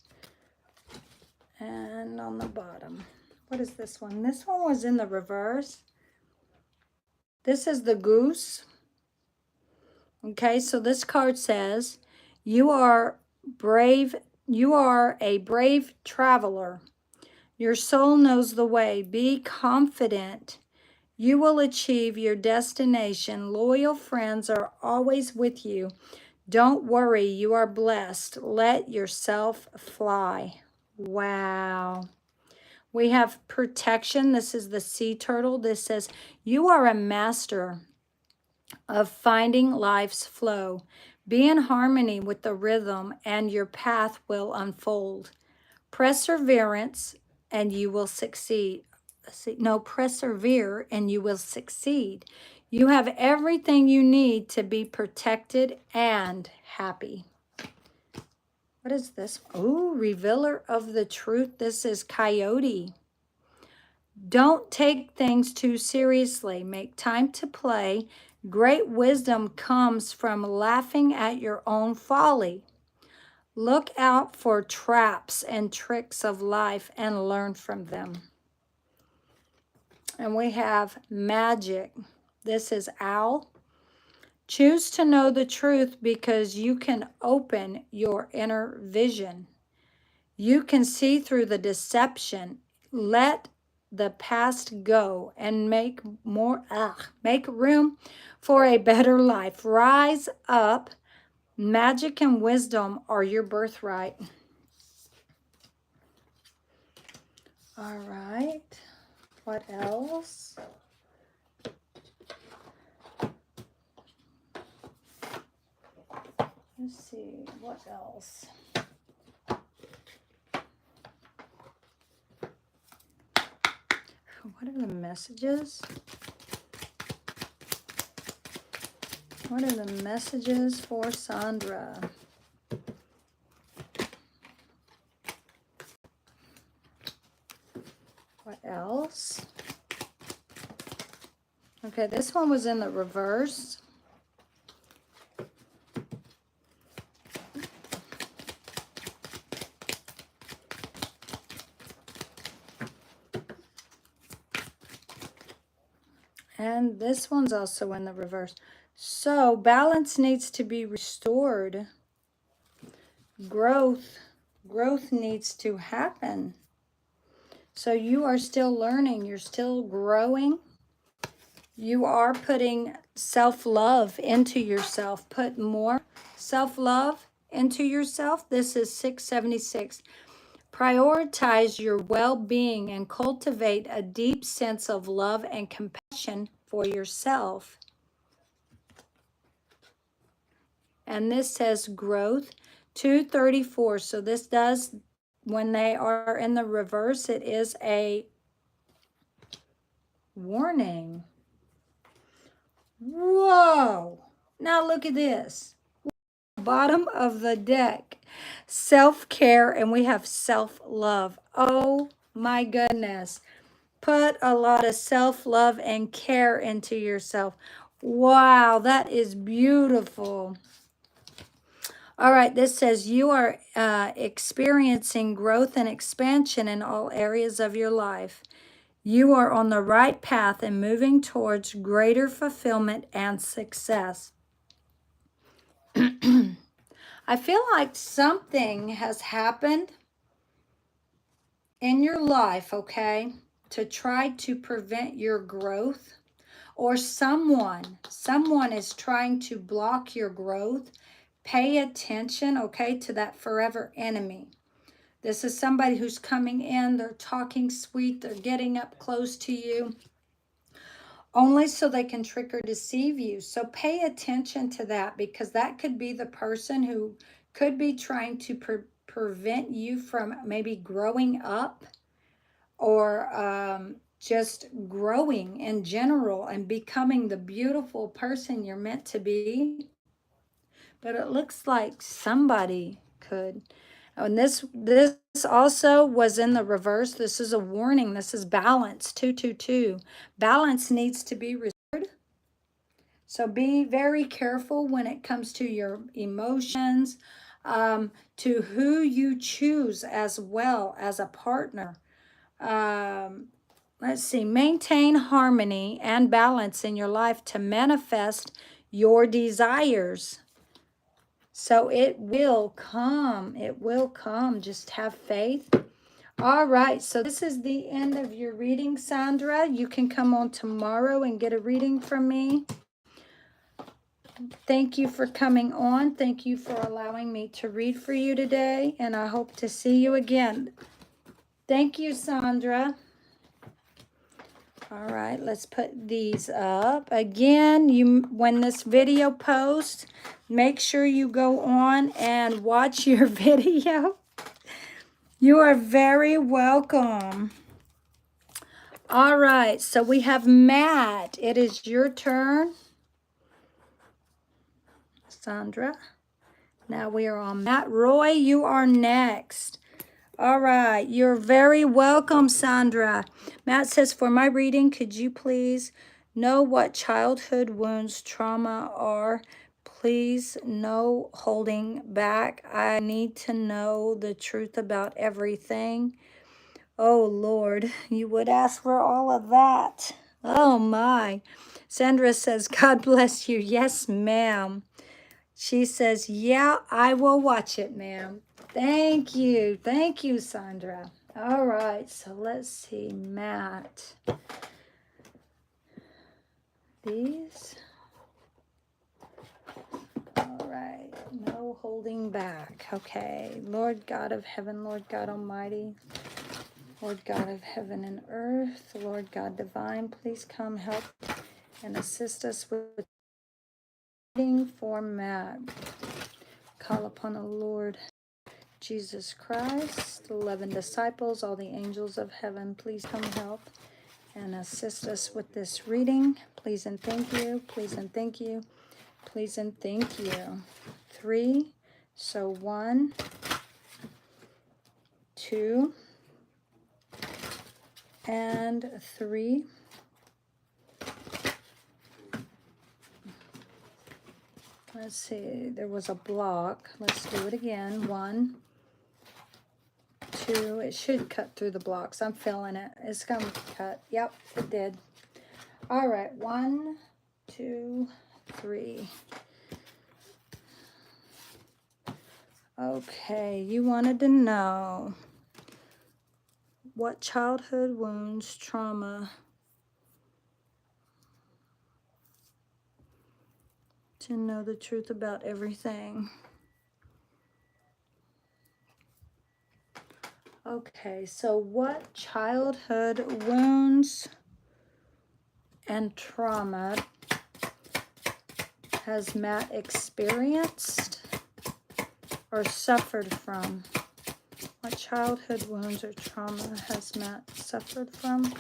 And on the bottom, what is this one? This one was in the reverse. This is the goose. Okay, so this card says, you are brave. You are a brave traveler. Your soul knows the way. Be confident. You will achieve your destination. Loyal friends are always with you. Don't worry, you are blessed. Let yourself fly. Wow. We have protection. This is the sea turtle. This says, you are a master of finding life's flow. Be in harmony with the rhythm and your path will unfold. Perseverance and you will succeed. Persevere and you will succeed. You have everything you need to be protected and happy. What is this? Oh, revealer of the truth. This is Coyote. Don't take things too seriously. Make time to play. Great wisdom comes from laughing at your own folly. Look out for traps and tricks of life and learn from them. And we have magic. This is Owl. Choose to know the truth because you can open your inner vision. You can see through the deception. Let the past go and make room for a better life. Rise up. Magic and wisdom are your birthright. All right. What else? Let's see, what else? What are the messages? What are the messages for Sandra? What else? Okay, this one was in the reverse. And this one's also in the reverse. So balance needs to be restored. Growth needs to happen. So you are still learning. You're still growing. You are putting self-love into yourself. Put more self-love into yourself. This is 676. Prioritize your well-being and cultivate a deep sense of love and compassion for yourself. And this says growth 234. So this does, when they are in the reverse, it is a warning. Whoa! Now look at this. Bottom of the deck. Self-care, and we have self-love. Oh my goodness. Put a lot of self-love and care into yourself. Wow, that is beautiful. All right, this says you are experiencing growth and expansion in all areas of your life. You are on the right path and moving towards greater fulfillment and success. I feel like something has happened in your life, okay, to try to prevent your growth, or someone is trying to block your growth. Pay attention, okay, to that forever enemy. This is somebody who's coming in, they're talking sweet, they're getting up close to you, only so they can trick or deceive you. So pay attention to that, because that could be the person who could be trying to prevent you from maybe growing up, or just growing in general and becoming the beautiful person you're meant to be. But it looks like somebody could. And this also was in the reverse. This is a warning. This is balance 222. Balance needs to be restored. So be very careful when it comes to your emotions, to who you choose as well as a partner. Let's see, maintain harmony and balance in your life to manifest your desires. So it will come. It will come. Just have faith. All right. So this is the end of your reading, Sandra. You can come on tomorrow and get a reading from me. Thank you for coming on. Thank you for allowing me to read for you today. And I hope to see you again. Thank you, Sandra. All right, let's put these up. Again, when this video posts, make sure you go on and watch your video. You are very welcome. All right, so we have Matt. It is your turn, Sandra. Now we are on Matt. Roy, you are next. All right, you're very welcome, Sandra. Matt says, for my reading, could you please know what childhood wounds, trauma are? Please, no holding back. I need to know the truth about everything. Oh, Lord, you would ask for all of that. Oh, my. Sandra says, God bless you. Yes, ma'am. She says, yeah, I will watch it, ma'am. Thank you. Thank you, Sandra. All right, so let's see, Matt. These. All right, no holding back. Okay, Lord God of heaven, Lord God Almighty, Lord God of heaven and earth, Lord God divine, please come help and assist us with reading for Matt. Call upon the Lord Jesus Christ, the 11 disciples, all the angels of heaven, please come help and assist us with this reading. Please and thank you. Please and thank you. Please and thank you. 3. So 1, 2, and 3. Let's see. There was a block. Let's do it again. 1, 2. It should cut through the blocks. I'm feeling it. It's going to cut. Yep, it did. All right, 1, 2, 3. Okay, you wanted to know what childhood wounds, trauma, to know the truth about everything. Okay, so what childhood wounds and trauma has Matt experienced or suffered from? What childhood wounds or trauma has Matt suffered from?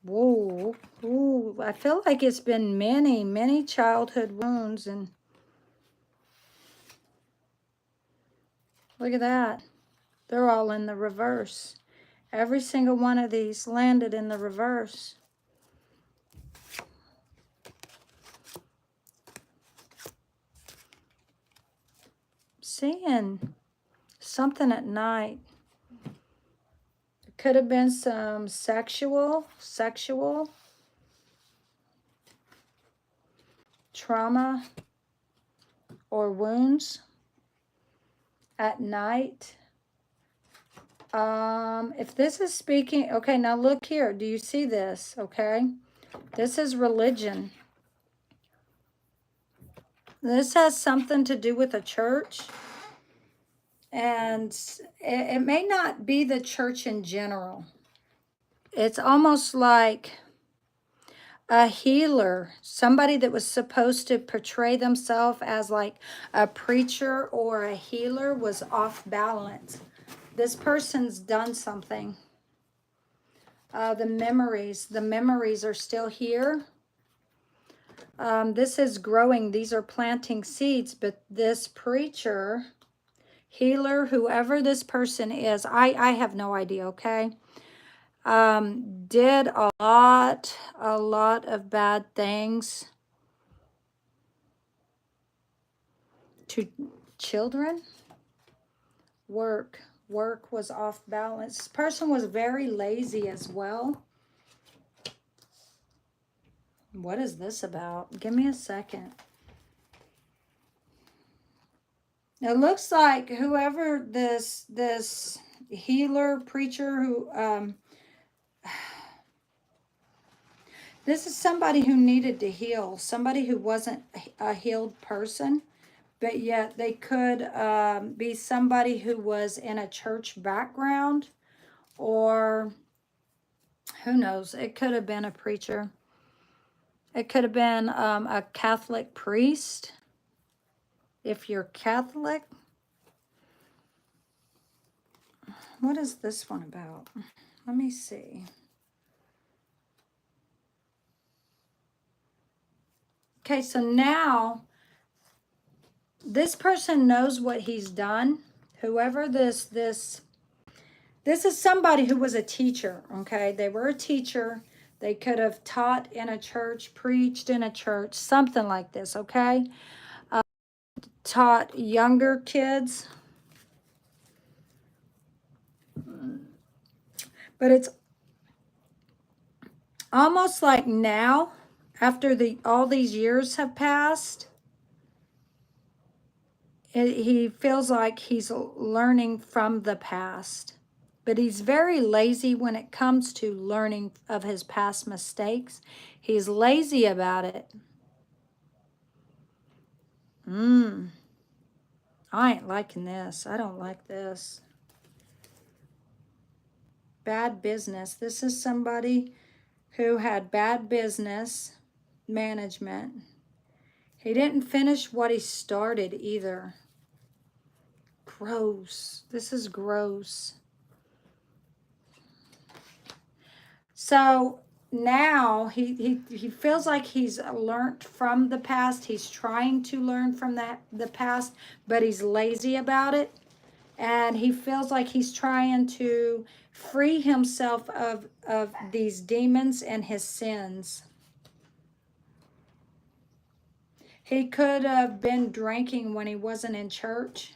Whoa, ooh, I feel like it's been many, many childhood wounds, and look at that. They're all in the reverse. Every single one of these landed in the reverse. Seeing something at night. It could have been some sexual trauma or wounds at night. If this is speaking, okay, now look here. Do you see this? Okay. This is religion. This has something to do with a church. And it may not be the church in general. It's almost like a healer, somebody that was supposed to portray themselves as like a preacher or a healer, was off balance. This person's done something. The memories are still here. This is growing. These are planting seeds, but this preacher, healer, whoever this person is, I have no idea, okay? Did a lot of bad things to children. Work was off balance. This person was very lazy as well. What is this about? Give me a second. It looks like whoever this healer, preacher, who this is somebody who needed to heal, somebody who wasn't a healed person, but yet they could be somebody who was in a church background, or who knows, it could have been a preacher. It could have been a Catholic priest, if you're Catholic. What is this one about? Let me see. Okay, so now this person knows what he's done. Whoever this is somebody who was a teacher, okay? They were a teacher. They could have taught in a church, preached in a church, something like this, okay? Taught younger kids. But it's almost like now, after all these years have passed, he feels like he's learning from the past. But he's very lazy when it comes to learning of his past mistakes. He's lazy about it. I ain't liking this. I don't like this. Bad business. This is somebody who had bad business management. He didn't finish what he started either. Gross. This is gross. So now he feels like he's learned from the past. He's trying to learn from the past, but he's lazy about it. And he feels like he's trying to free himself of these demons and his sins. He could have been drinking when he wasn't in church.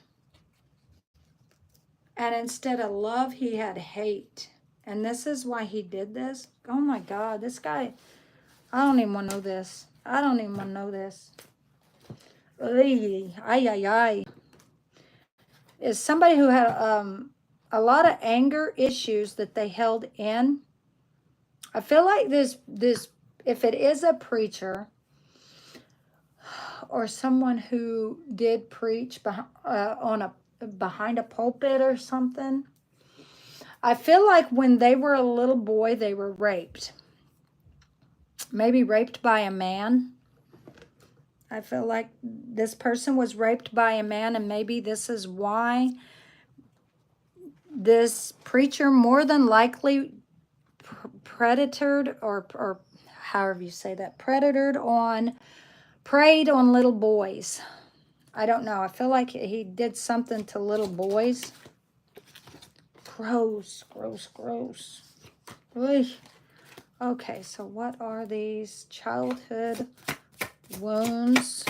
And instead of love, he had hate. And this is why he did this. Oh my God, this guy. I don't even want to know this. I don't even want to know this. Ay, ay, ay, ay. Is somebody who had a lot of anger issues that they held in. I feel like this, if it is a preacher or someone who did preach behind a pulpit or something, I feel like when they were a little boy, they were raped. Maybe raped by a man. I feel like this person was raped by a man, and maybe this is why this preacher more than likely predatored or however you say that, preyed on little boys. I don't know. I feel like he did something to little boys. Gross, gross, gross. Oy. Okay, so what are these? Childhood wounds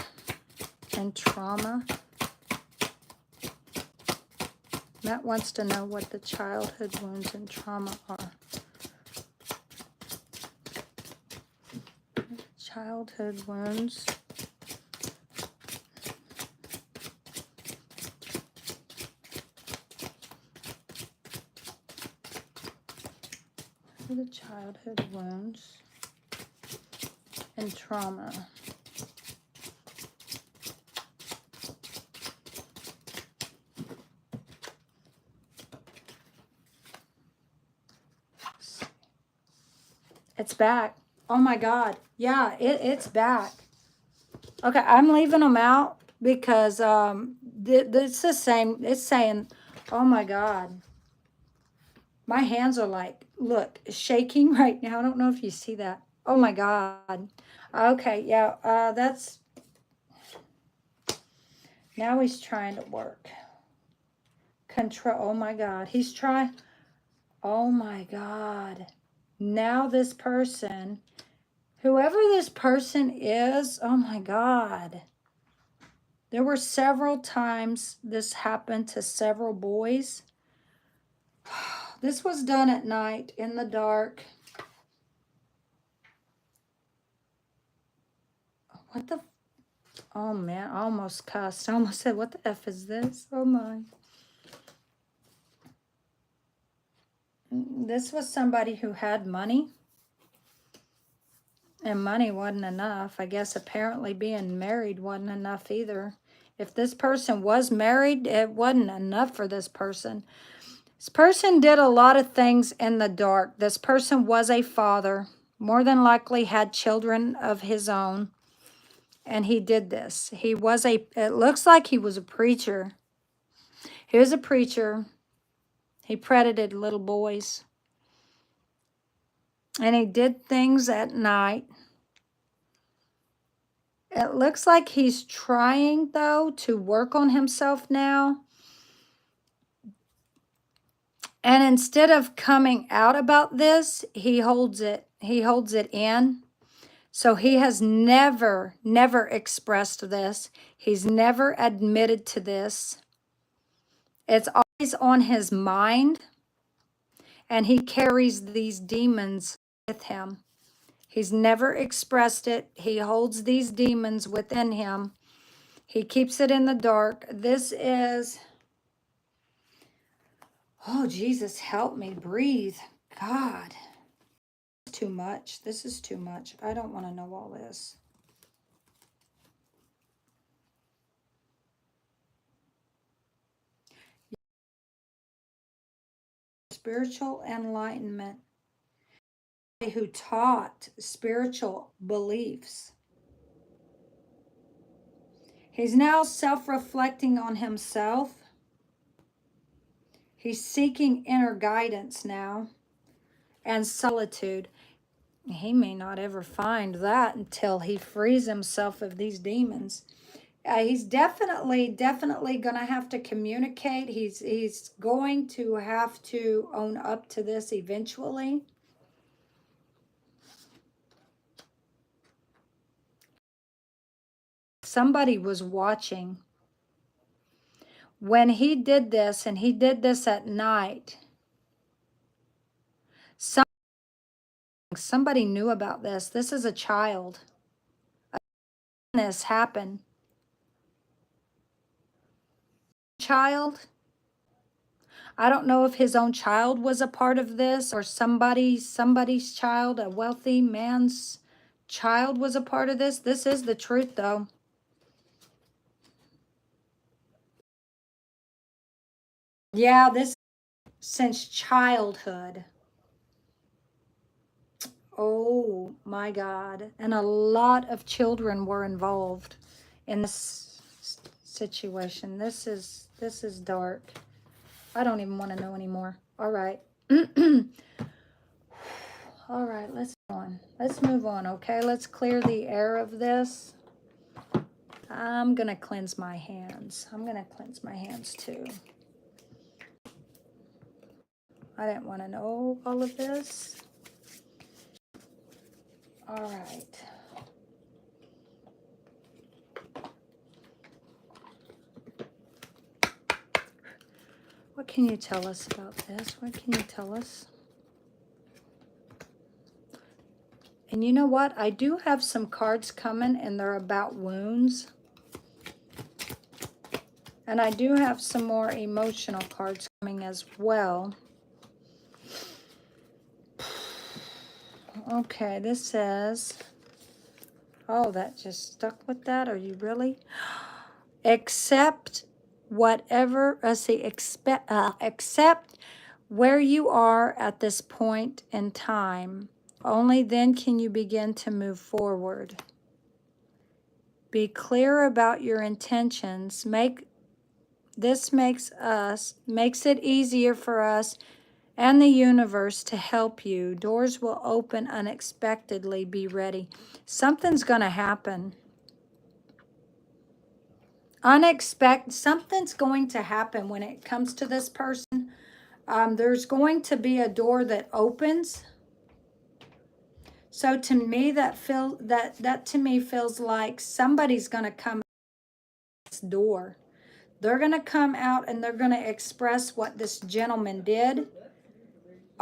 and trauma. Matt wants to know what the childhood wounds and trauma are. Childhood wounds. The childhood wounds and trauma. It's back. Oh my God. Yeah, it's back. Okay, I'm leaving them out because it's the same. It's saying, oh my God. My hands are like, look, shaking right now. I don't know if you see that. Oh my God. Okay, yeah, that's, now he's trying to work. Control, oh my God. He's trying, oh my God. Now this person, whoever this person is, oh my God. There were several times this happened to several boys. This was done at night in the dark. What the? Oh man, I almost cussed. I almost said, what the F is this? Oh my. This was somebody who had money. And money wasn't enough. I guess apparently being married wasn't enough either. If this person was married, it wasn't enough for this person. This person did a lot of things in the dark. This person was a father, more than likely had children of his own, and he did this. It looks like he was a preacher. He was a preacher. He predated little boys. And he did things at night. It looks like he's trying, though, to work on himself now. And instead of coming out about this, he holds it in. So he has never expressed this. He's never admitted to this. It's always on his mind. And he carries these demons with him. He's never expressed it. He holds these demons within him. He keeps it in the dark. This is... Oh, Jesus, help me breathe. God. Too much. This is too much. I don't want to know all this. Spiritual enlightenment. Who taught spiritual beliefs. He's now self-reflecting on himself. He's seeking inner guidance now and solitude. He may not ever find that until he frees himself of these demons. He's definitely going to have to communicate. He's going to have to own up to this eventually. Somebody was watching. When he did this, and he did this at night, Somebody knew about this. This is a child. This happened. Child. I don't know if his own child was a part of this or somebody's child, a wealthy man's child was a part of this. This is the truth, though. Yeah, this since childhood. Oh my God. And a lot of children were involved in this situation. This is dark. I don't even want to know anymore. All right. All right, let's go on. Let's move on, okay? Let's clear the air of this. I'm going to cleanse my hands. I'm going to cleanse my hands too. I didn't want to know all of this. All right. What can you tell us about this? What can you tell us? And you know what? I do have some cards coming, and they're about wounds. And I do have some more emotional cards coming as well. Okay, this says... Oh, that just stuck with that? Are you really? Accept whatever... accept where you are at this point in time. Only then can you begin to move forward. Be clear about your intentions. This makes it easier for us and the universe to help you. Doors will open unexpectedly. Be ready. Something's going to happen. Something's going to happen when it comes to this person. There's going to be a door that opens. So to me, that to me feels like somebody's going to come out this door. They're going to come out and they're going to express what this gentleman did.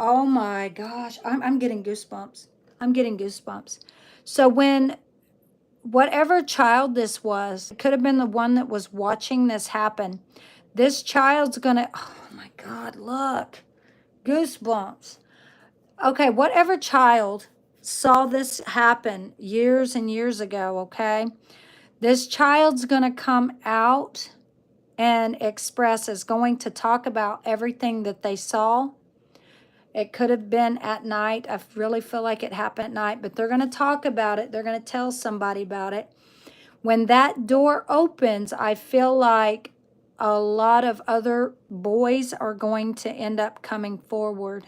Oh my gosh, I'm getting goosebumps. I'm getting goosebumps. So whatever child this was, it could have been the one that was watching this happen. This child's going to, oh my God, look, goosebumps. Okay, whatever child saw this happen years and years ago, okay? This child's going to come out and express, is going to talk about everything that they saw. It could have been at night. I really feel like it happened at night, but they're going to talk about it. They're going to tell somebody about it. When that door opens, I feel like a lot of other boys are going to end up coming forward.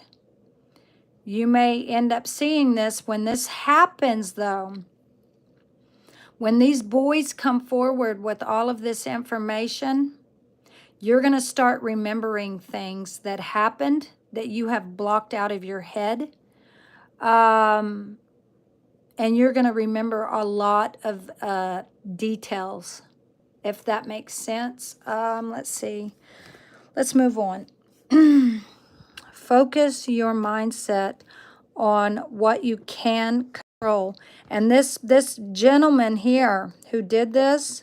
You may end up seeing this when this happens, though. When these boys come forward with all of this information, you're going to start remembering things that happened that you have blocked out of your head. And you're going to remember a lot of details, if that makes sense. Let's see. Let's move on. Focus your mindset on what you can control. And this gentleman here who did this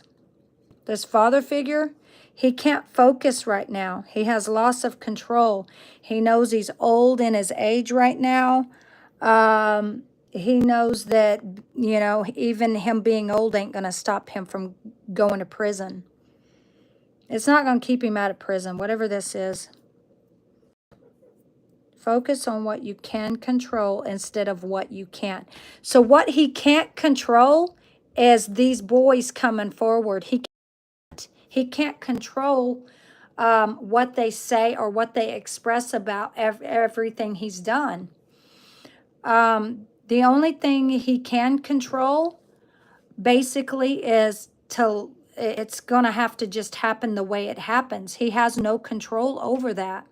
father figure, he can't focus right now. He has loss of control. He knows he's old in his age right now. He knows that, you know, even him being old ain't going to stop him from going to prison. It's not going to keep him out of prison, whatever this is. Focus on what you can control instead of what you can't. So what he can't control is these boys coming forward. He can't control what they say or what they express about everything he's done. The only thing he can control basically is it's going to have to just happen the way it happens. He has no control over that.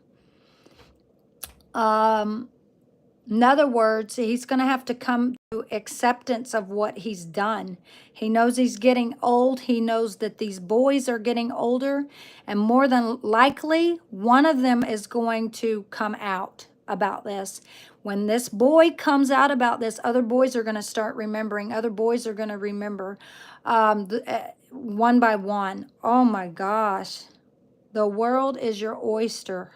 In other words, he's going to have to come to acceptance of what he's done. He knows he's getting old. He knows that these boys are getting older. And more than likely, one of them is going to come out. about this. When this boy comes out about this, other boys are going to start remembering. Other boys are going to remember one by one. Oh my gosh. The world is your oyster.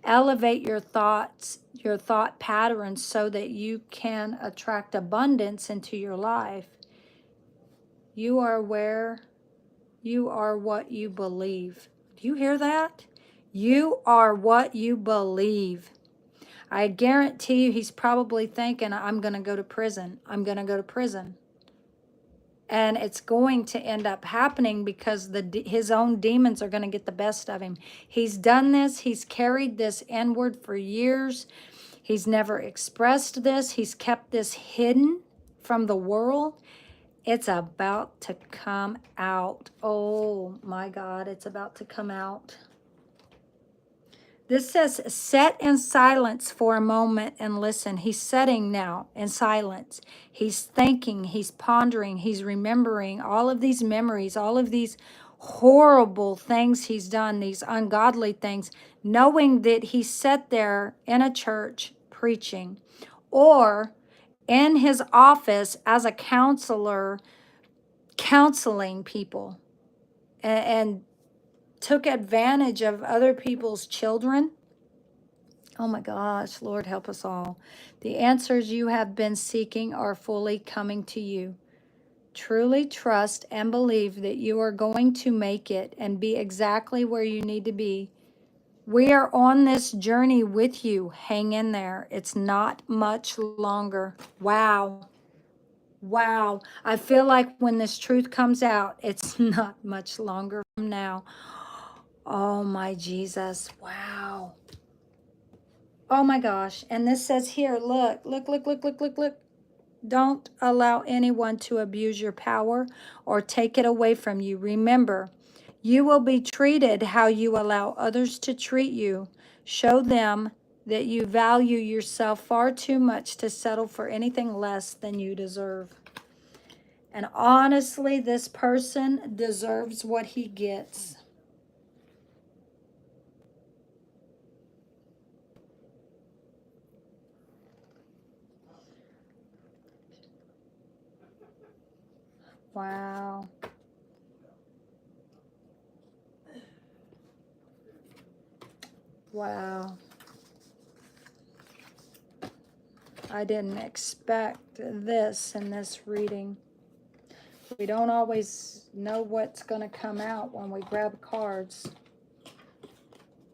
Elevate your thoughts, your thought patterns so that you can attract abundance into your life. You are where you are what you believe. Do you hear that? You are what you believe. I guarantee you he's probably thinking, I'm going to go to prison. I'm going to go to prison. And it's going to end up happening because his own demons are going to get the best of him. He's done this. He's carried this inward for years. He's never expressed this. He's kept this hidden from the world. It's about to come out. Oh my God, it's about to come out. This says, set in silence for a moment and listen. He's sitting now in silence. He's thinking, he's pondering, he's remembering all of these memories, all of these horrible things he's done, these ungodly things, knowing that he sat there in a church preaching or in his office as a counselor, counseling people and took advantage of other people's children. Oh my gosh, Lord, help us all. The answers you have been seeking are fully coming to you. Truly trust and believe that you are going to make it and be exactly where you need to be. We are on this journey with you. Hang in there. It's not much longer. Wow. Wow. I feel like when this truth comes out, it's not much longer from now. Oh my Jesus. Wow. Oh my gosh. And this says here, look. Don't allow anyone to abuse your power or take it away from you. Remember, you will be treated how you allow others to treat you. Show them that you value yourself far too much to settle for anything less than you deserve. And honestly, this person deserves what he gets. Wow. Wow. I didn't expect this in this reading. We don't always know what's going to come out when we grab cards.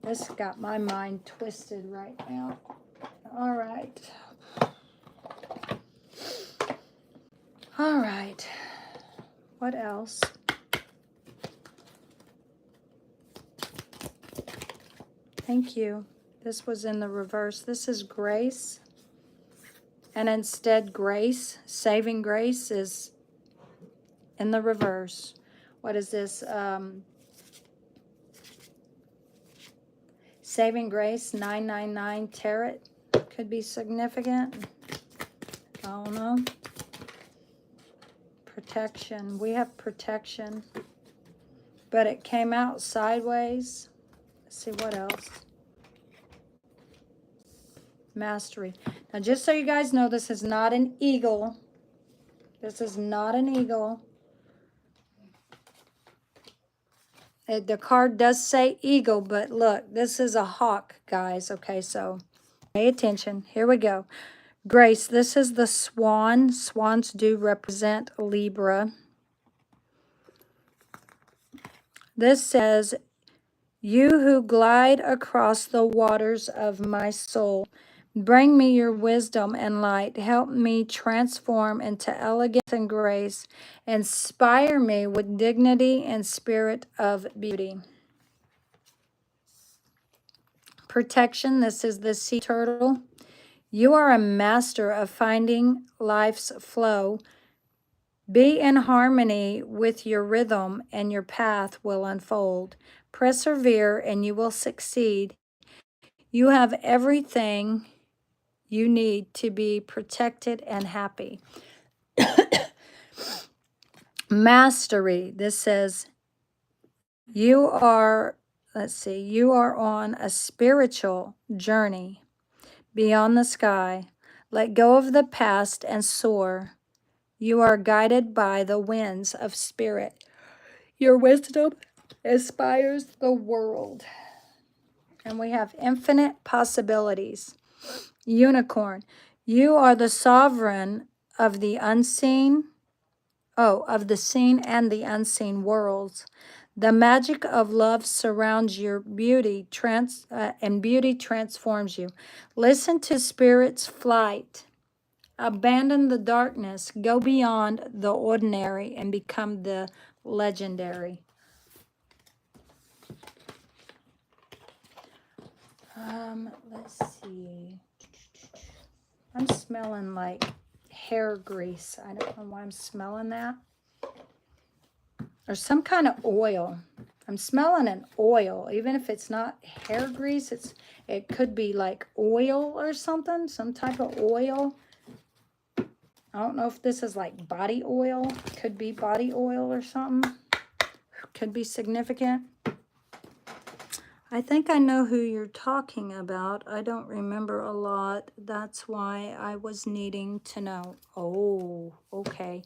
This got my mind twisted right now. All right. All right. What else? Thank you. This was in the reverse. This is grace. And instead, grace, saving grace, is in the reverse. What is this? Saving grace, 999 tarot. Could be significant. I don't know. Protection. We have protection. But it came out sideways. Let's see what else. Mastery. Now, just so you guys know, this is not an eagle. This is not an eagle. The card does say eagle, but look, this is a hawk, guys. Okay, so pay attention. Here we go. Grace, this is the swan. Swans do represent Libra. This says, you who glide across the waters of my soul, bring me your wisdom and light. Help me transform into elegance and grace. Inspire me with dignity and spirit of beauty. Protection, this is the sea turtle. You are a master of finding life's flow. Be in harmony with your rhythm and your path will unfold. Persevere and you will succeed. You have everything you need to be protected and happy. Mastery, this says, you are let's see, you are on a spiritual journey beyond the sky. Let go of the past and soar. You are guided by the winds of spirit. Your wisdom inspires the world. And we have infinite possibilities. Unicorn, you are the sovereign of the unseen, of the seen and the unseen worlds. The magic of love surrounds your beauty, and beauty transforms you. Listen to spirit's flight. Abandon the darkness, go beyond the ordinary, and become the legendary. Let's see. I'm smelling like hair grease. I don't know why I'm smelling that. Or some kind of oil. I'm smelling an oil. Even if it's not hair grease, it could be like oil or something. Some type of oil. I don't know if this is like body oil. Could be body oil or something. Could be significant. I think I know who you're talking about. I don't remember a lot. That's why I was needing to know. Oh, okay.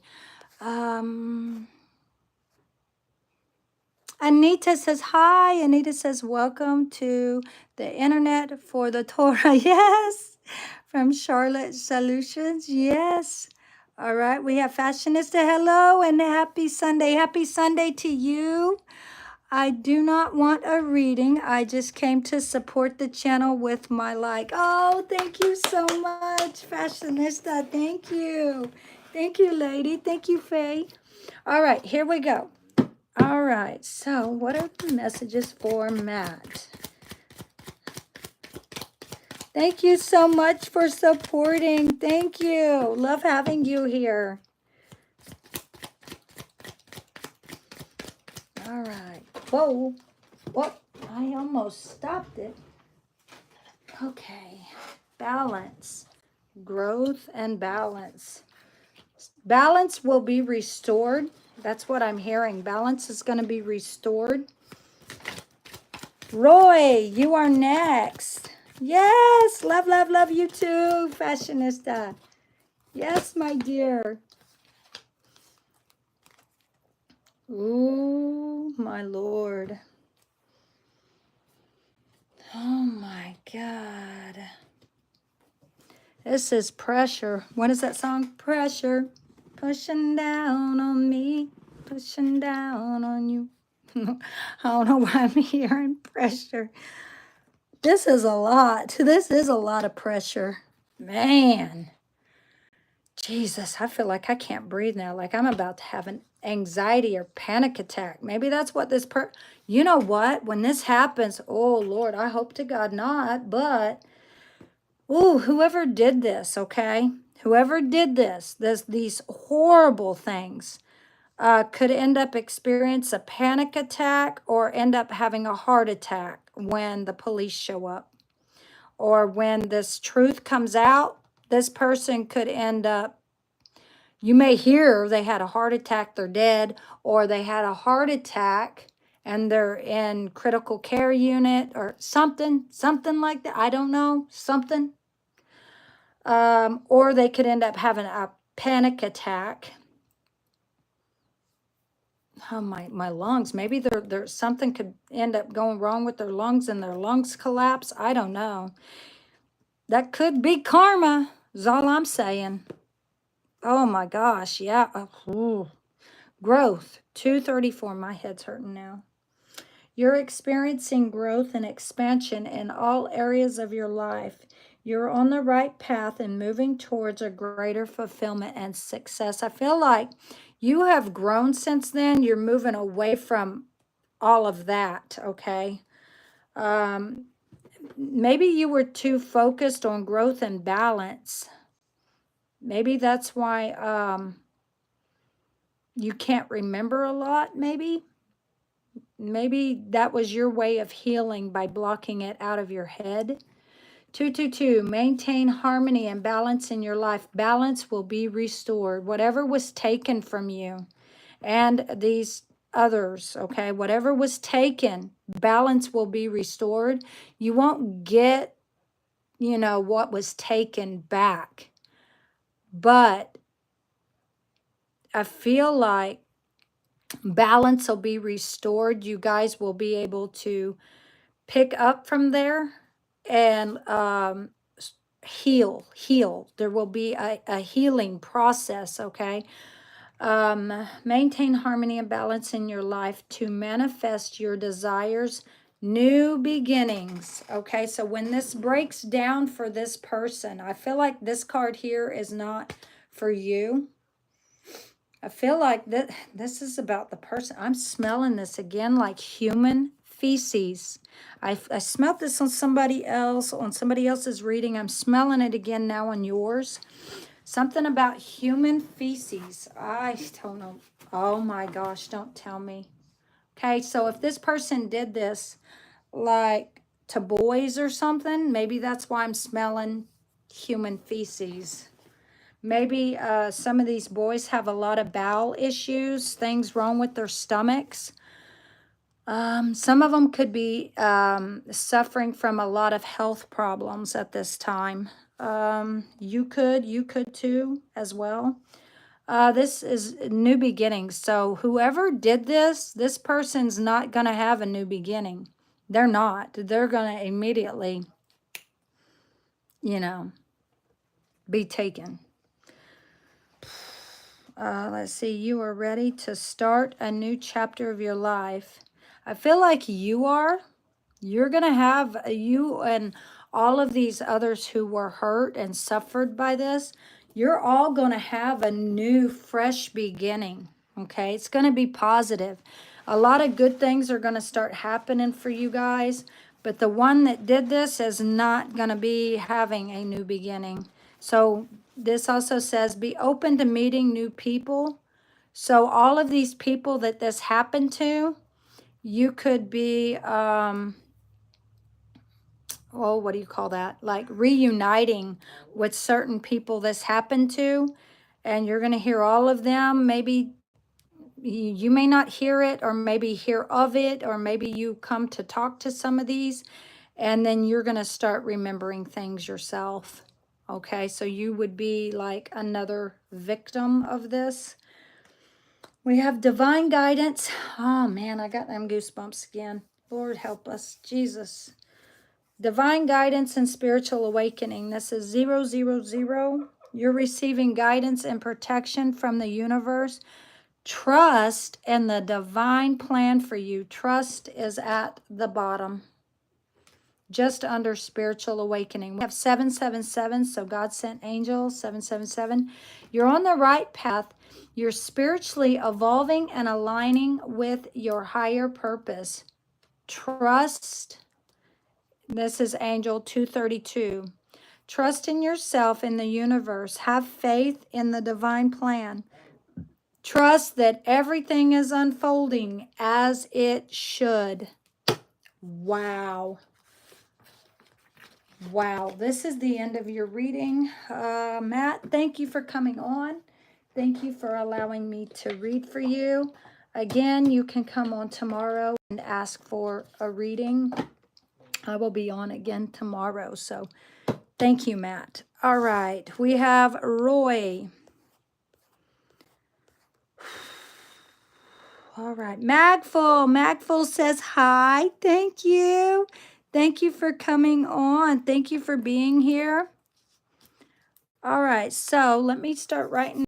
Anita says, hi. Anita says, welcome to the internet for the Torah. Yes. From Charlotte Solutions. Yes. All right. We have Fashionista. Hello and happy Sunday. Happy Sunday to you. I do not want a reading. I just came to support the channel with my like. Oh, thank you so much, Fashionista. Thank you. Thank you, lady. Thank you, Faye. All right, here we go. All right, so what are the messages for Matt? Thank you so much for supporting. Thank you. Love having you here. All right. Whoa. Whoa. I almost stopped it. Okay. Balance. Growth and balance. Balance will be restored. That's what I'm hearing. Balance is going to be restored. Roy, you are next. Yes. Love, love, love you too, Fashionista. Yes, my dear. Ooh, my Lord. Oh, my God. This is pressure. What is that song? Pressure. Pushing down on me. Pushing down on you. I don't know why I'm hearing pressure. This is a lot. This is a lot of pressure. Man. Jesus, I feel like I can't breathe now. Like I'm about to have an anxiety or panic attack. Maybe that's what this you know what? When this happens, oh Lord, I hope to God not, but ooh, whoever did this, okay? Whoever did these horrible things could end up experiencing a panic attack or end up having a heart attack when the police show up. Or when this truth comes out, this person could end up, you may hear they had a heart attack, they're dead, or they had a heart attack and they're in critical care unit or something like that. I don't know, something. Or they could end up having a panic attack. Oh, my lungs. Maybe there's something could end up going wrong with their lungs and their lungs collapse. I don't know. That could be karma, is all I'm saying. Oh, my gosh. Yeah. Oh, growth. 234. My head's hurting now. You're experiencing growth and expansion in all areas of your life. You're on the right path and moving towards a greater fulfillment and success. I feel like you have grown since then. You're moving away from all of that, okay? Maybe you were too focused on growth and balance. Maybe that's why you can't remember a lot, maybe. Maybe that was your way of healing by blocking it out of your head. 222, maintain harmony and balance in your life. Balance will be restored. Whatever was taken from you. And these others, okay? Whatever was taken, balance will be restored. You won't get, you know, what was taken back. But I feel like balance will be restored. You guys will be able to pick up from there and heal. There will be a healing process, okay? Maintain harmony and balance in your life to manifest your desires, new beginnings. Okay, so when this breaks down for this person, I feel like this card here is not for you. I feel like this is about the person. I'm smelling this again like human feces. I smelled this on somebody else's reading. I'm smelling it again now on yours. Something about human feces. I don't know. Oh my gosh, don't tell me. Okay, so if this person did this like to boys or something, maybe that's why I'm smelling human feces. Maybe some of these boys have a lot of bowel issues, things wrong with their stomachs. Some of them could be suffering from a lot of health problems at this time. You could too as well. This is new beginnings. So whoever did this person's not going to have a new beginning. They're not. They're going to immediately, you know, be taken. Let's see. You are ready to start a new chapter of your life. I feel like you are. You're going to have, you and all of these others who were hurt and suffered by this, you're all going to have a new, fresh beginning, okay? It's going to be positive. A lot of good things are going to start happening for you guys, but the one that did this is not going to be having a new beginning. So this also says, be open to meeting new people. So all of these people that this happened to, you could be... oh, what do you call that? Like reuniting with certain people this happened to, and you're going to hear all of them. Maybe you may not hear it, or maybe hear of it, or maybe you come to talk to some of these, and then you're going to start remembering things yourself. Okay, so you would be like another victim of this. We have divine guidance. Oh man, I got them goosebumps again. Lord help us, Jesus. Divine guidance and spiritual awakening. This is 000. You're receiving guidance and protection from the universe. Trust in the divine plan for you. Trust is at the bottom, just under spiritual awakening. We have 777, so God sent angel 777. You're on the right path. You're spiritually evolving and aligning with your higher purpose. Trust. This is Angel 232. Trust in yourself, in the universe. Have faith in the divine plan. Trust that everything is unfolding as it should. Wow. Wow. This is the end of your reading. Matt, thank you for coming on. Thank you for allowing me to read for you. Again, you can come on tomorrow and ask for a reading. I will be on again tomorrow, so thank you, Matt. All right, we have Roy. All right, Magful says hi. Thank you. Thank you for coming on. Thank you for being here. All right, so let me start writing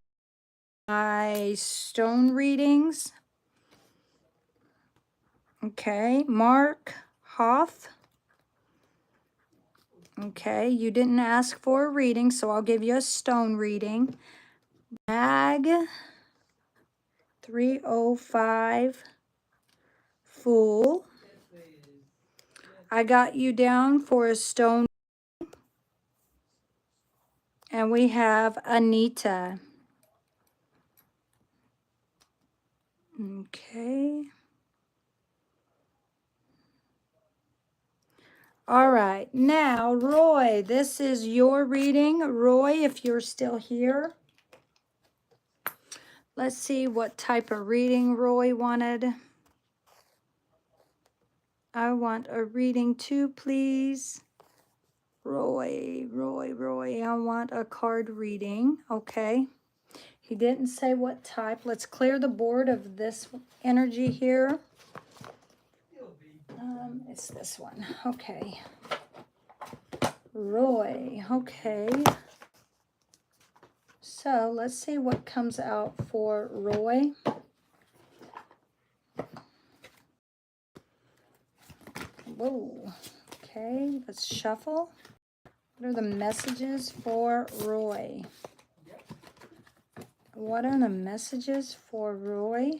my stone readings. Okay, Mark Hoff. Okay, you didn't ask for a reading, so I'll give you a stone reading. Mag 305 Fool. I got you down for a stone. And we have Anita. Okay. All right, now, Roy, this is your reading. Roy, if you're still here, Let's see what type of reading Roy wanted. I want a reading too, please. Roy, I want a card reading. Okay. He didn't say what type. Let's clear the board of this energy here. It's this one. Okay. Roy. Okay. So let's see what comes out for Roy. Whoa. Okay, let's shuffle. What are the messages for Roy? What are the messages for Roy?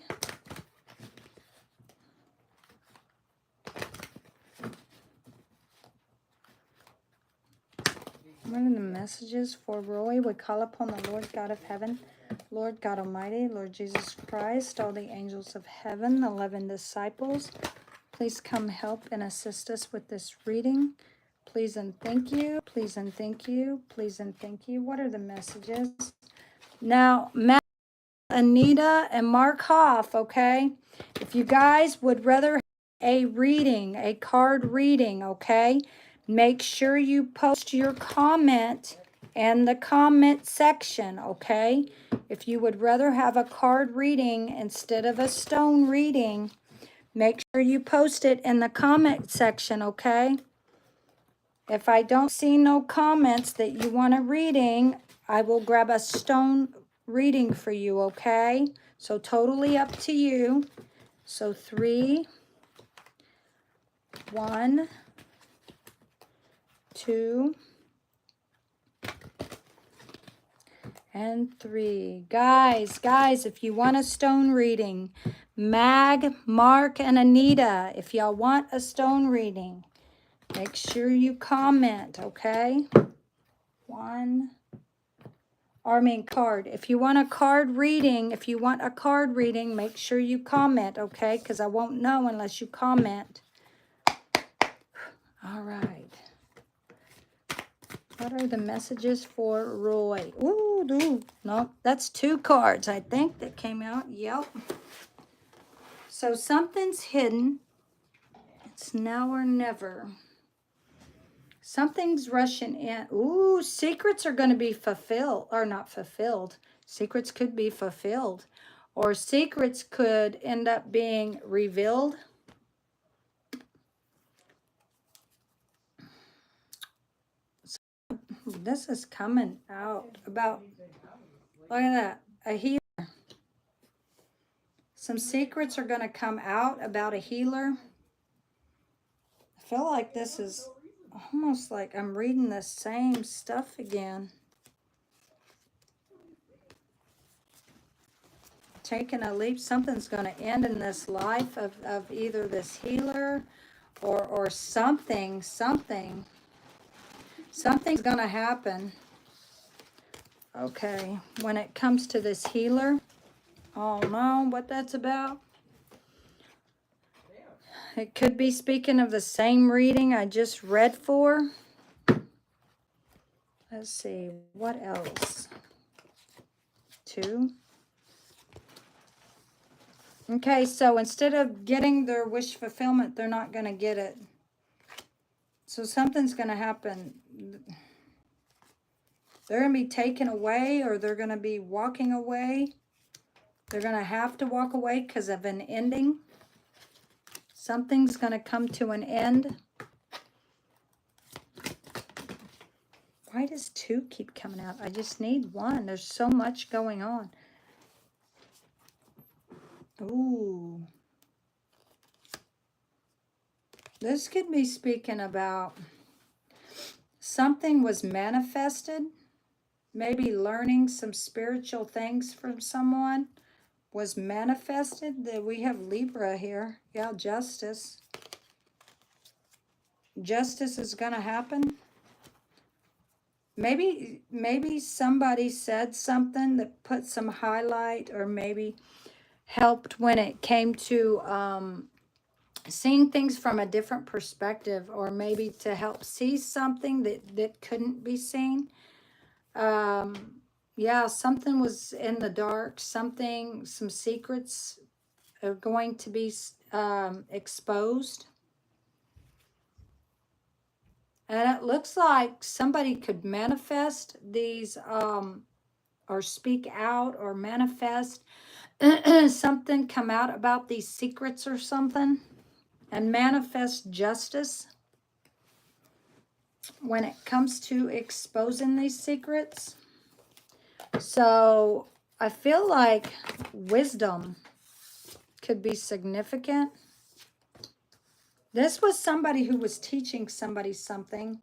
What are the messages for Roy? We call upon the Lord God of heaven, Lord God Almighty, Lord Jesus Christ, all the angels of heaven, 11 disciples. Please come help and assist us with this reading. Please and thank you. Please and thank you. Please and thank you. What are the messages? Now, Matt, Anita, and Mark Hoff, okay? If you guys would rather a reading, a card reading, okay? Make sure you post your comment in the comment section, okay? If you would rather have a card reading instead of a stone reading, make sure you post it in the comment section, okay? If I don't see no comments that you want a reading, I will grab a stone reading for you, okay? So totally up to you. So 3, 1, 2, and 3. Guys, if you want a stone reading, Mag, Mark, and Anita, if y'all want a stone reading, make sure you comment, okay? Card. If you want a card reading, make sure you comment, okay? Because I won't know unless you comment. All right. What are the messages for Roy? Ooh, dude. No, that's 2 cards, I think, that came out. Yep. So something's hidden. It's now or never. Something's rushing in. Ooh, secrets are going to be fulfilled. Or not fulfilled. Secrets could be fulfilled. Or secrets could end up being revealed. This is coming out about, look at that, a healer. Some secrets are going to come out about a healer. I feel like this is almost like I'm reading the same stuff again. Taking a leap, something's going to end in this life of either this healer or something. Something's going to happen. Okay, when it comes to this healer, oh no, what that's about. It could be speaking of the same reading I just read for. Let's see, what else? 2. Okay, so instead of getting their wish fulfillment, they're not going to get it. So something's going to happen. They're going to be taken away, or they're going to be walking away. They're going to have to walk away because of an ending. Something's going to come to an end. Why does 2 keep coming out? I just need 1. There's so much going on. Ooh. This could be speaking about something was manifested. Maybe learning some spiritual things from someone was manifested. That we have Libra here. Yeah, justice. Justice is going to happen. Maybe somebody said something that put some highlight, or maybe helped when it came to seeing things from a different perspective, or maybe to help see something that couldn't be seen. Yeah, something was in the dark. Some secrets are going to be exposed. And it looks like somebody could manifest these, or speak out or manifest something, come out about these secrets or something, and manifest justice when it comes to exposing these secrets. So I feel like wisdom could be significant. This was somebody who was teaching somebody something,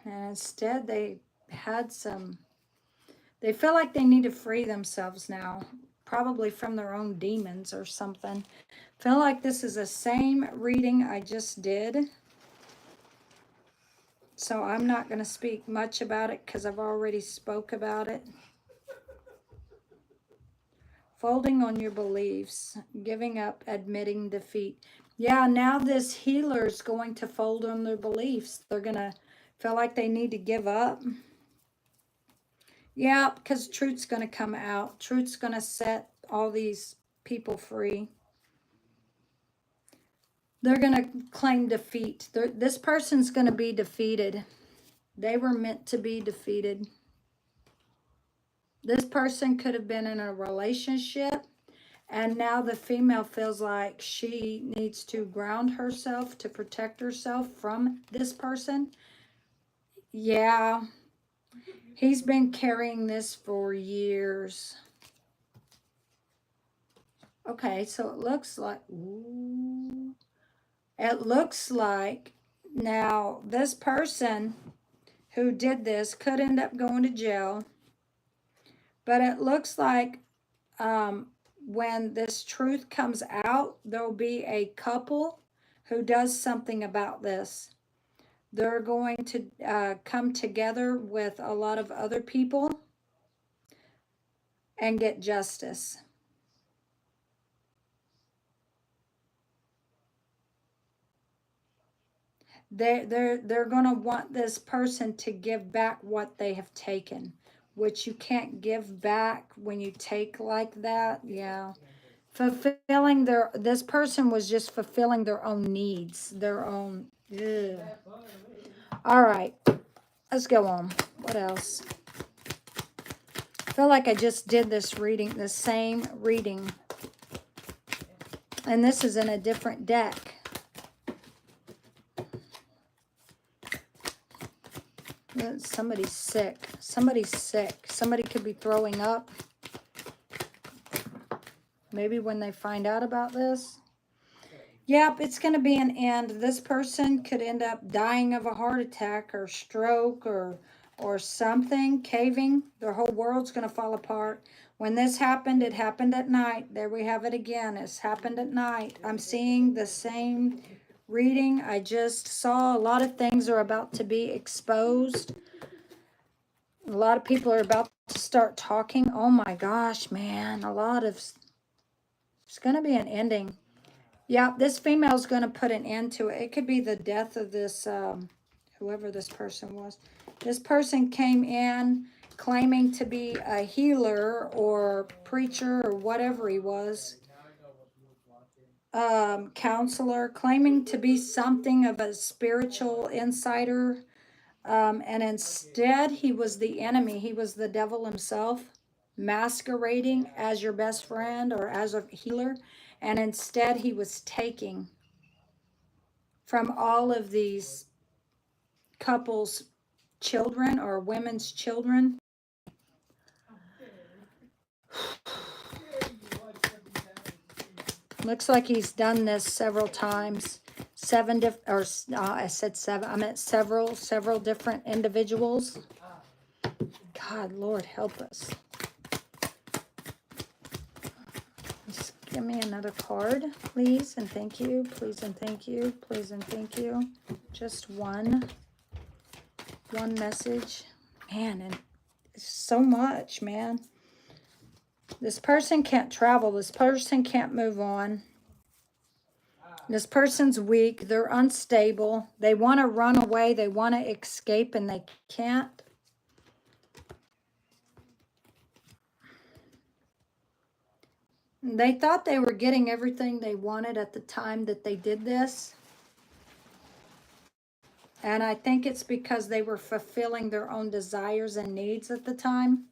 and instead they feel like they need to free themselves now, probably from their own demons or something. Feel like this is the same reading I just did. So I'm not going to speak much about it because I've already spoke about it. Folding on your beliefs, giving up, admitting defeat. Yeah, now this healer is going to fold on their beliefs. They're going to feel like they need to give up. Yeah, because truth's going to come out. Truth's going to set all these people free. They're going to claim defeat. This person's going to be defeated. They were meant to be defeated. This person could have been in a relationship, and now the female feels like she needs to ground herself to protect herself from this person. Yeah, he's been carrying this for years. Okay, so it looks like, ooh, it looks like now this person who did this could end up going to jail. But it looks like when this truth comes out, there'll be a couple who does something about this. They're going to come together with a lot of other people and get justice. They're going to want this person to give back what they have taken, which you can't give back when you take like that. Yeah. Fulfilling this person was just fulfilling their own needs, their own. Ugh. All right, let's go on. What else? I feel like I just did this reading, the same reading, and this is in a different deck. Somebody's sick. Somebody's sick. Somebody could be throwing up. Maybe when they find out about this. Yep, it's going to be an end. This person could end up dying of a heart attack or stroke or something, caving. Their whole world's going to fall apart. When this happened, it happened at night. There we have it again. It's happened at night. I'm seeing the same reading I just saw. A lot of things are about to be exposed. A lot of people are about to start talking. Oh my gosh, man. It's going to be an ending. Yeah, this female's going to put an end to it. It could be the death of this, whoever this person was. This person came in claiming to be a healer or preacher or whatever he was. Counselor, claiming to be something of a spiritual insider. And instead, he was the enemy. He was the devil himself, masquerading as your best friend or as a healer. And instead, he was taking from all of these couples' children or women's children. Looks like he's done this several times. I said seven. I meant several different individuals. God, Lord, help us. Just give me another card, please, and thank you. Please and thank you. Please and thank you. Just one message. Man, and it's so much, man. This person can't travel. This person can't move on. This person's weak. They're unstable. They want to run away. They want to escape, and they can't. They thought they were getting everything they wanted at the time that they did this. And I think it's because they were fulfilling their own desires and needs at the time.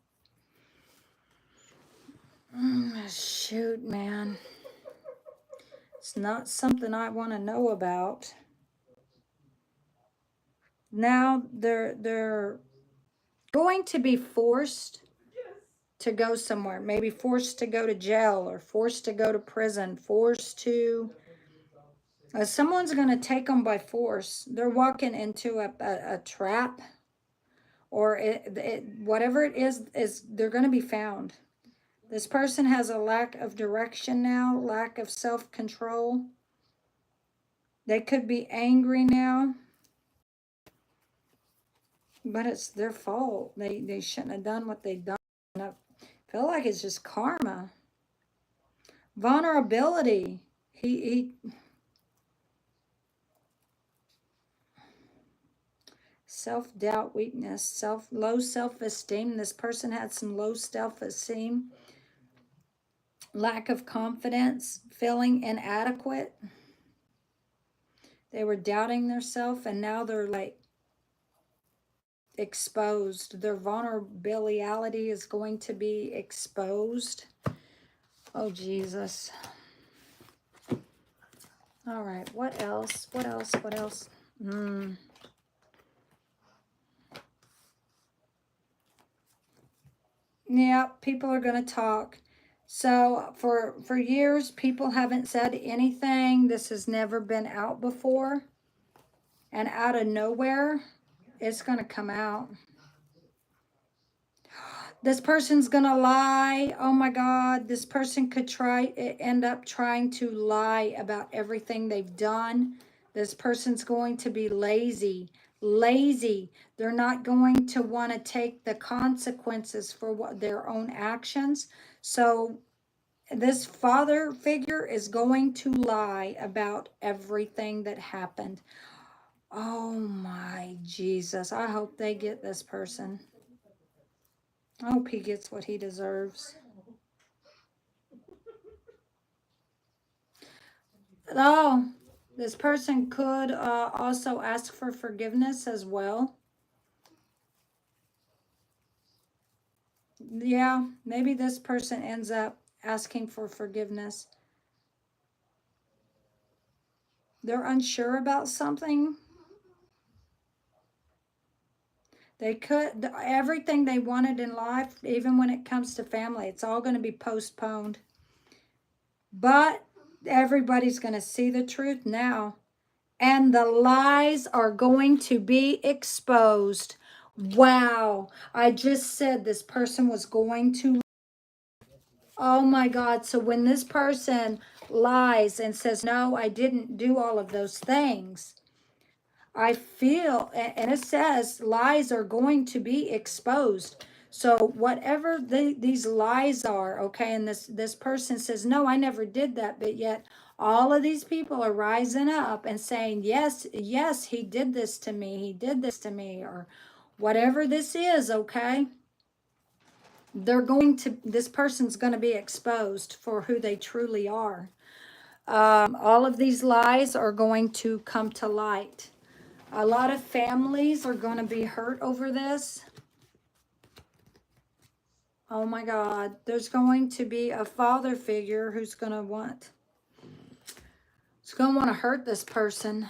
Shoot, man. It's not something I want to know about. Now they're going to be forced to go somewhere. Maybe forced to go to jail or forced to go to prison. Forced to... someone's going to take them by force. They're walking into a trap. Or whatever it is they're going to be found. This person has a lack of direction now, lack of self-control. They could be angry now, but it's their fault. They shouldn't have done what they've done. I feel like it's just karma. Vulnerability. He self-doubt, weakness, low self-esteem. This person had some low self-esteem. Lack of confidence, feeling inadequate. They were doubting themselves, and now they're like exposed. Their vulnerability is going to be exposed. Oh, Jesus. All right, what else? What else? What else? Yeah, people are going to talk. So for years, people haven't said anything. This has never been out before. And out of nowhere, it's going to come out. This person's going to lie. Oh my God, this person could end up trying to lie about everything they've done. This person's going to be lazy. Lazy. They're not going to want to take the consequences for their own actions. So this father figure is going to lie about everything that happened. Oh my Jesus. I hope they get this person. I hope he gets what he deserves. Oh, this person could also ask for forgiveness as well. Yeah, maybe this person ends up asking for forgiveness. They're unsure about something. They could, everything they wanted in life, even when it comes to family, it's all going to be postponed. But everybody's going to see the truth now. And the lies are going to be exposed. Wow. I just said this person was going to. Oh my God. So when this person lies and says, no, I didn't do all of those things, I feel, and it says lies are going to be exposed. So whatever these lies are, okay, and this person says, no, I never did that, but yet all of these people are rising up and saying, yes, yes, he did this to me, he did this to me, or whatever this is, okay? This person's going to be exposed for who they truly are. All of these lies are going to come to light. A lot of families are going to be hurt over this. Oh my God. There's going to be a father figure who's going to want to hurt this person.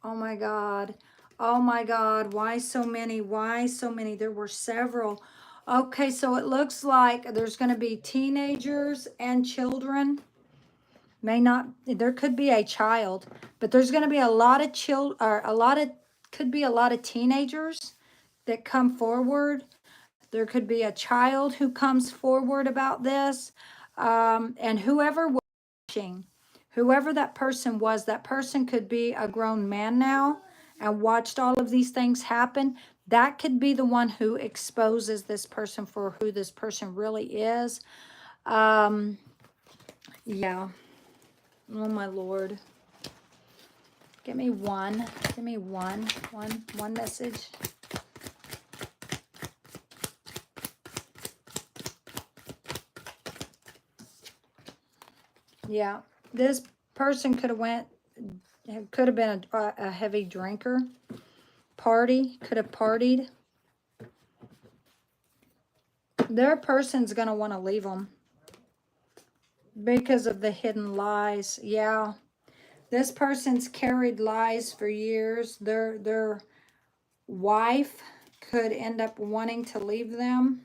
Oh my God. Oh my God. Why so many? Why so many? There were several. Okay, so it looks like there's going to be teenagers and children. There could be a child, but there's going to be a lot of could be a lot of teenagers that come forward. There could be a child who comes forward about this. And whoever was watching, whoever that person was, that person could be a grown man now and watched all of these things happen. That could be the one who exposes this person for who this person really is. Yeah. Oh my Lord. Give me one. Give me one message. Yeah, this person could have been a heavy drinker. Could have partied. Their person's going to want to leave them because of the hidden lies. Yeah, this person's carried lies for years. Their wife could end up wanting to leave them.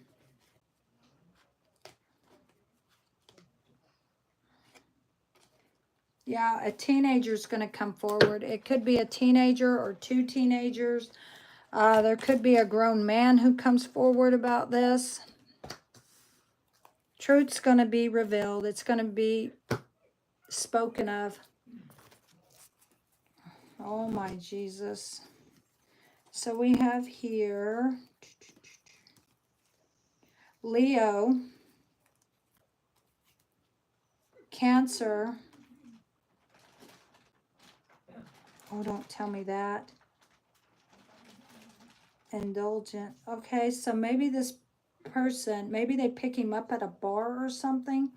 Yeah, a teenager's going to come forward. It could be a teenager or two teenagers. There could be a grown man who comes forward about this. Truth's going to be revealed. It's going to be spoken of. Oh my Jesus. So we have here Leo, Cancer. Oh, don't tell me that. Indulgent. Okay, so maybe this person, maybe they pick him up at a bar or something,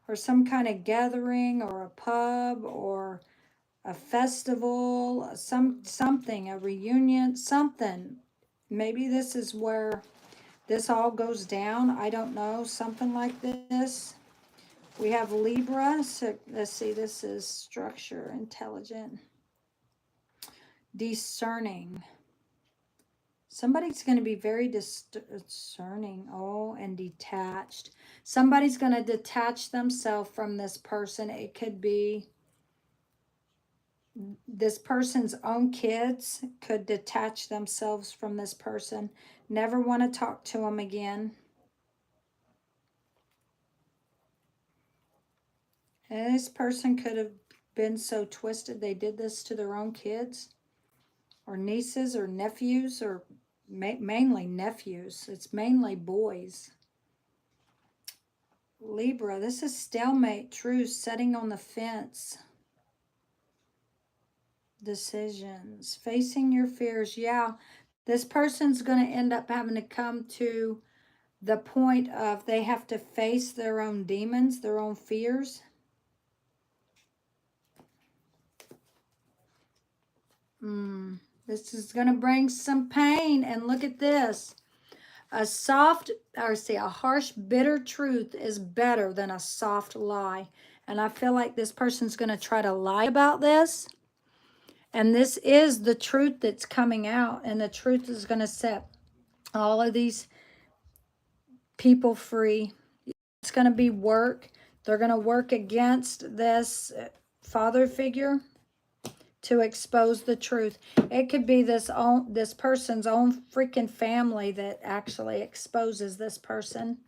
or some kind of gathering, or a pub, or a festival, something, a reunion, something. Maybe this is where this all goes down. I don't know, something like this. We have Libra. So let's see, this is structure, intelligent, discerning. Somebody's going to be very discerning. Oh, and detached. Somebody's going to detach themselves from this person. It could be this person's own kids could detach themselves from this person. Never want to talk to them again. And this person could have been so twisted they did this to their own kids or nieces or nephews, or mainly nephews. It's mainly boys. Libra, this is stalemate, truce, setting on the fence. Decisions, facing your fears. Yeah, this person's going to end up having to come to the point of they have to face their own demons, their own fears. This is going to bring some pain. And look at this. A harsh, bitter truth is better than a soft lie. And I feel like this person's going to try to lie about this. And this is the truth that's coming out. And the truth is going to set all of these people free. It's going to be work. They're going to work against this father figure to expose the truth. It could be this person's own freaking family that actually exposes this person.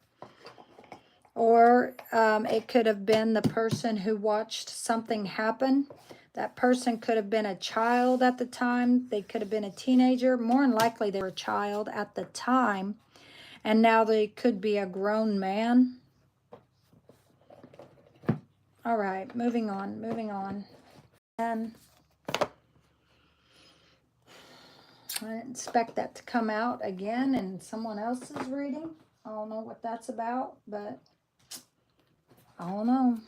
Or it could have been the person who watched something happen. That person could have been a child at the time. They could have been a teenager. More than likely they were a child at the time. And now they could be a grown man. All right, moving on. And I didn't expect that to come out again in someone else's reading. I don't know what that's about, but I don't know.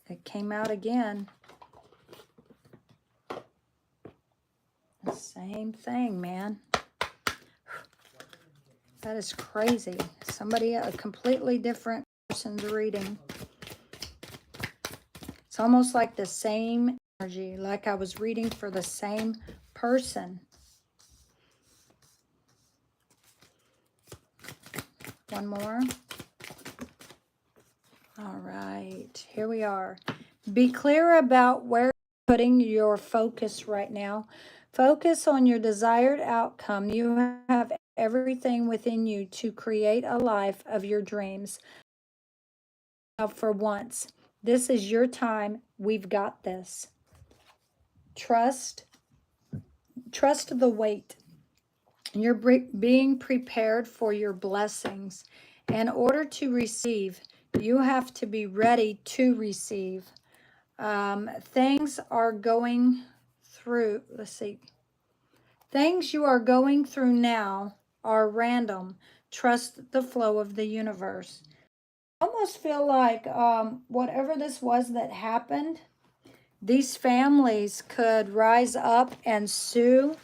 It came out again. The same thing, man. That is crazy. Somebody, a completely different person's reading. It's almost like the same energy, like I was reading for the same person. One more. All right, here we are. Be clear about where you're putting your focus right now. Focus on your desired outcome. You have everything within you to create a life of your dreams. Now, for once, this is your time. We've got this. Trust the wait. You're being prepared for your blessings. In order to receive, you have to be ready to receive. Things are going through, things you are going through now are random. Trust the flow of the universe. almost feel like whatever this was that happened, these families could rise up and sue.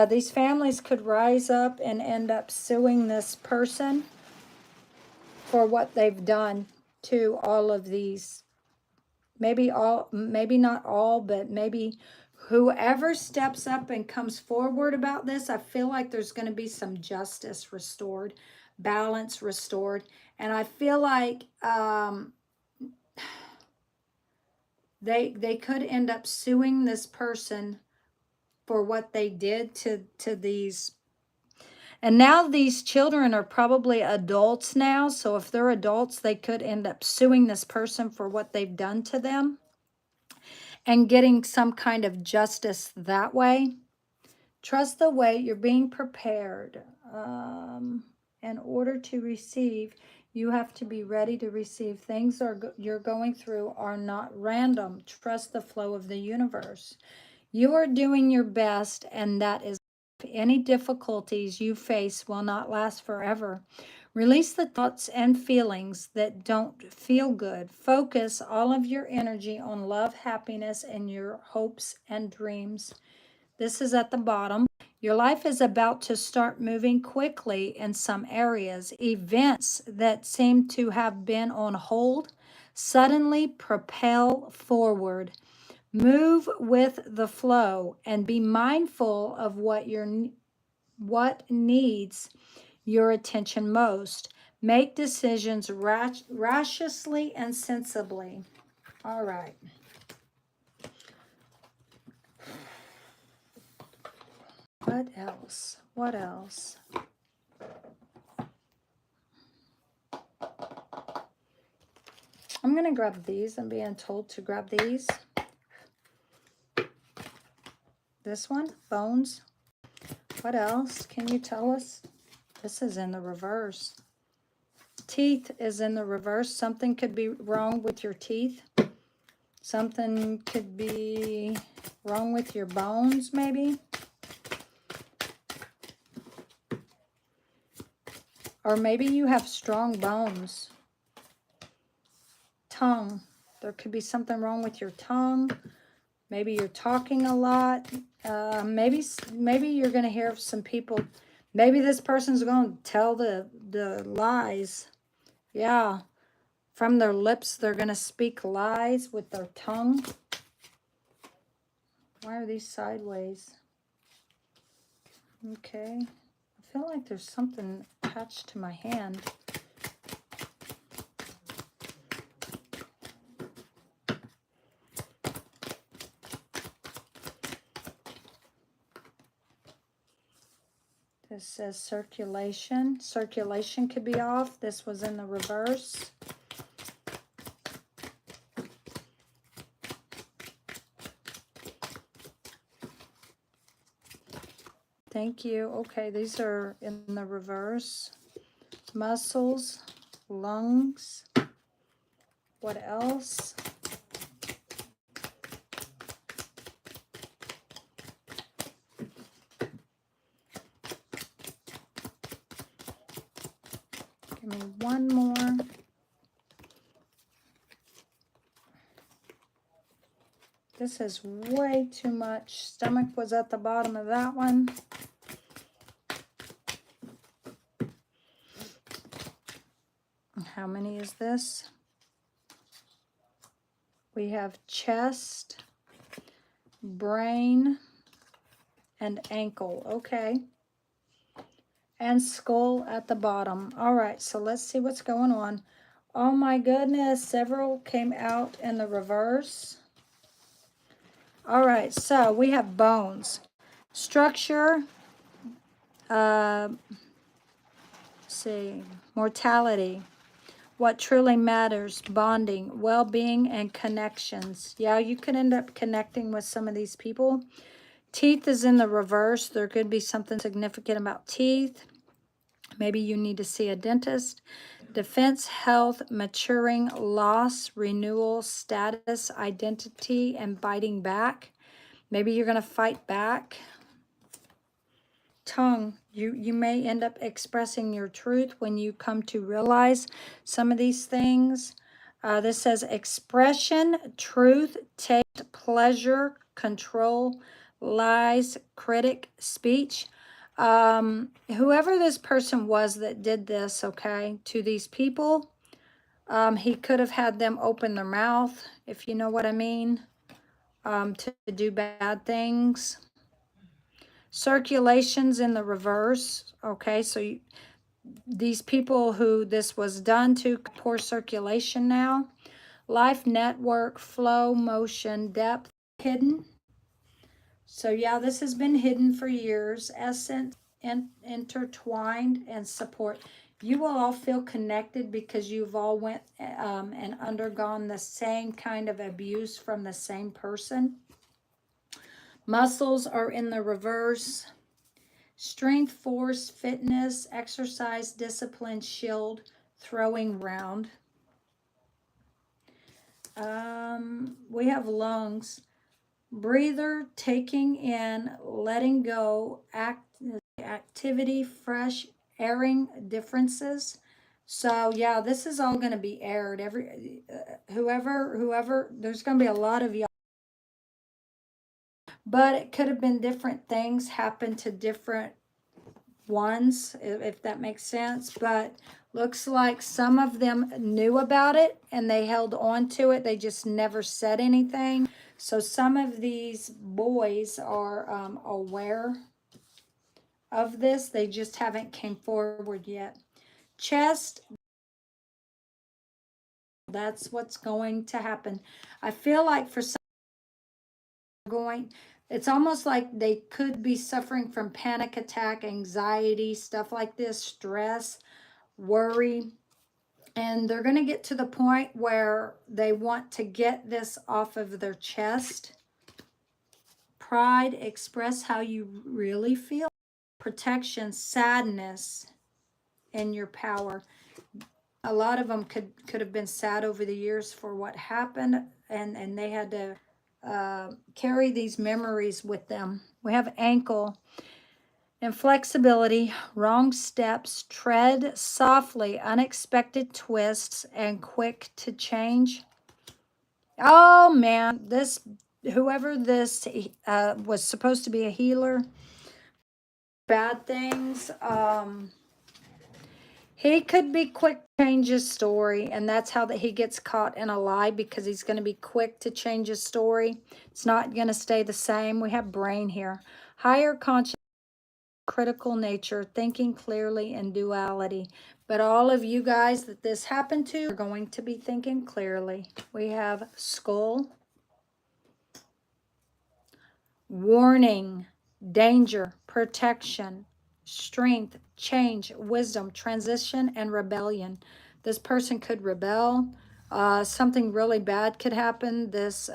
These families could rise up and end up suing this person for what they've done to all of these. Maybe all, maybe not all, but maybe whoever steps up and comes forward about this, I feel like there's going to be some justice restored, balance restored. And I feel like they could end up suing this person for what they did to these. And now these children are probably adults now. So if they're adults, they could end up suing this person for what they've done to them and getting some kind of justice that way. Trust the wait. You're being prepared. In order to receive, you have to be ready to receive. Things you're going through are not random. Trust the flow of the universe. You are doing your best, and that is any difficulties you face will not last forever. Release the thoughts and feelings that don't feel good. Focus all of your energy on love, happiness, and your hopes and dreams. This is at the bottom. Your life is about to start moving quickly in some areas. Events that seem to have been on hold suddenly propel forward. Move with the flow and be mindful of what needs your attention most. Make decisions rashly and sensibly. All right. What else? What else? I'm going to grab these. I'm being told to grab these. This one, bones. What else can you tell us? This is in the reverse. Teeth is in the reverse. Something could be wrong with your teeth. Something could be wrong with your bones, maybe. Or maybe you have strong bones. Tongue. There could be something wrong with your tongue. Maybe you're talking a lot. Maybe you're going to hear some people. Maybe this person's going to tell the lies. Yeah. From their lips, they're going to speak lies with their tongue. Why are these sideways? Okay. I feel like there's something attached to my hand. This says circulation. Circulation could be off. This was in the reverse. Thank you. Okay, these are in the reverse. Muscles, lungs. What else? Give me one more. This is way too much. Stomach was at the bottom of that one. How many is this? We have chest, brain, and ankle. Okay. And skull at the bottom. All right, so let's see what's going on. Oh my goodness, several came out in the reverse. All right, so we have bones. Structure, let's see, mortality, what truly matters, bonding, well-being, and connections. Yeah, you could end up connecting with some of these people. Teeth is in the reverse. There could be something significant about teeth. Maybe you need to see a dentist. Defense, health, maturing, loss, renewal, status, identity, and biting back. Maybe you're going to fight back. tongue. You may end up expressing your truth when you come to realize some of these things. This says expression, truth, taste, pleasure, control, lies, critic, speech. Whoever this person was that did this, okay, to these people, he could have had them open their mouth, if you know what I mean, to do bad things. Circulations in the reverse, okay, so these people who this was done to, poor circulation now. Life, network, flow, motion, depth, hidden. So yeah, this has been hidden for years. Essence, intertwined, and support. You will all feel connected because you've all went and undergone the same kind of abuse from the same person. Muscles are in the reverse. Strength, force, fitness, exercise, discipline, shield, throwing round. We have lungs. Breather, taking in, letting go, activity, fresh, airing, differences. So yeah, this is all going to be aired. Whoever, there's going to be a lot of y'all. But it could have been different things happen to different ones, if that makes sense. But looks like some of them knew about it and they held on to it. They just never said anything. So some of these boys are aware of this. They just haven't came forward yet. Chest, that's what's going to happen. I feel like for some it's almost like they could be suffering from panic attack, anxiety, stuff like this, stress, worry. And they're going to get to the point where they want to get this off of their chest. Pride, express how you really feel. Protection, sadness, and your power. A lot of them could have been sad over the years for what happened, and they had to carry these memories with them. We have ankle. Inflexibility, wrong steps, tread softly, unexpected twists, and quick to change. Oh man, whoever this was supposed to be a healer, bad things. He could be quick to change his story, and that's how that he gets caught in a lie, because he's going to be quick to change his story. It's not going to stay the same. We have brain here. Higher conscious, critical nature, thinking clearly, and duality. But all of you guys that this happened to are going to be thinking clearly. We have skull, warning, danger, protection, strength, change, wisdom, transition, and rebellion. This person could rebel. Something really bad could happen. This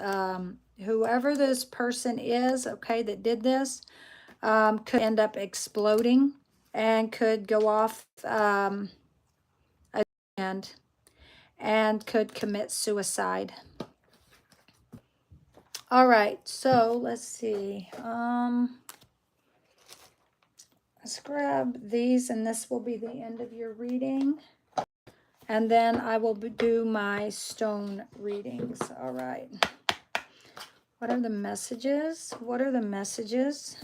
whoever this person is, okay, that did this, could end up exploding and could go off and could commit suicide. All right, so let's see. Let's grab these, and this will be the end of your reading. And then I will do my stone readings. All right. What are the messages? What are the messages?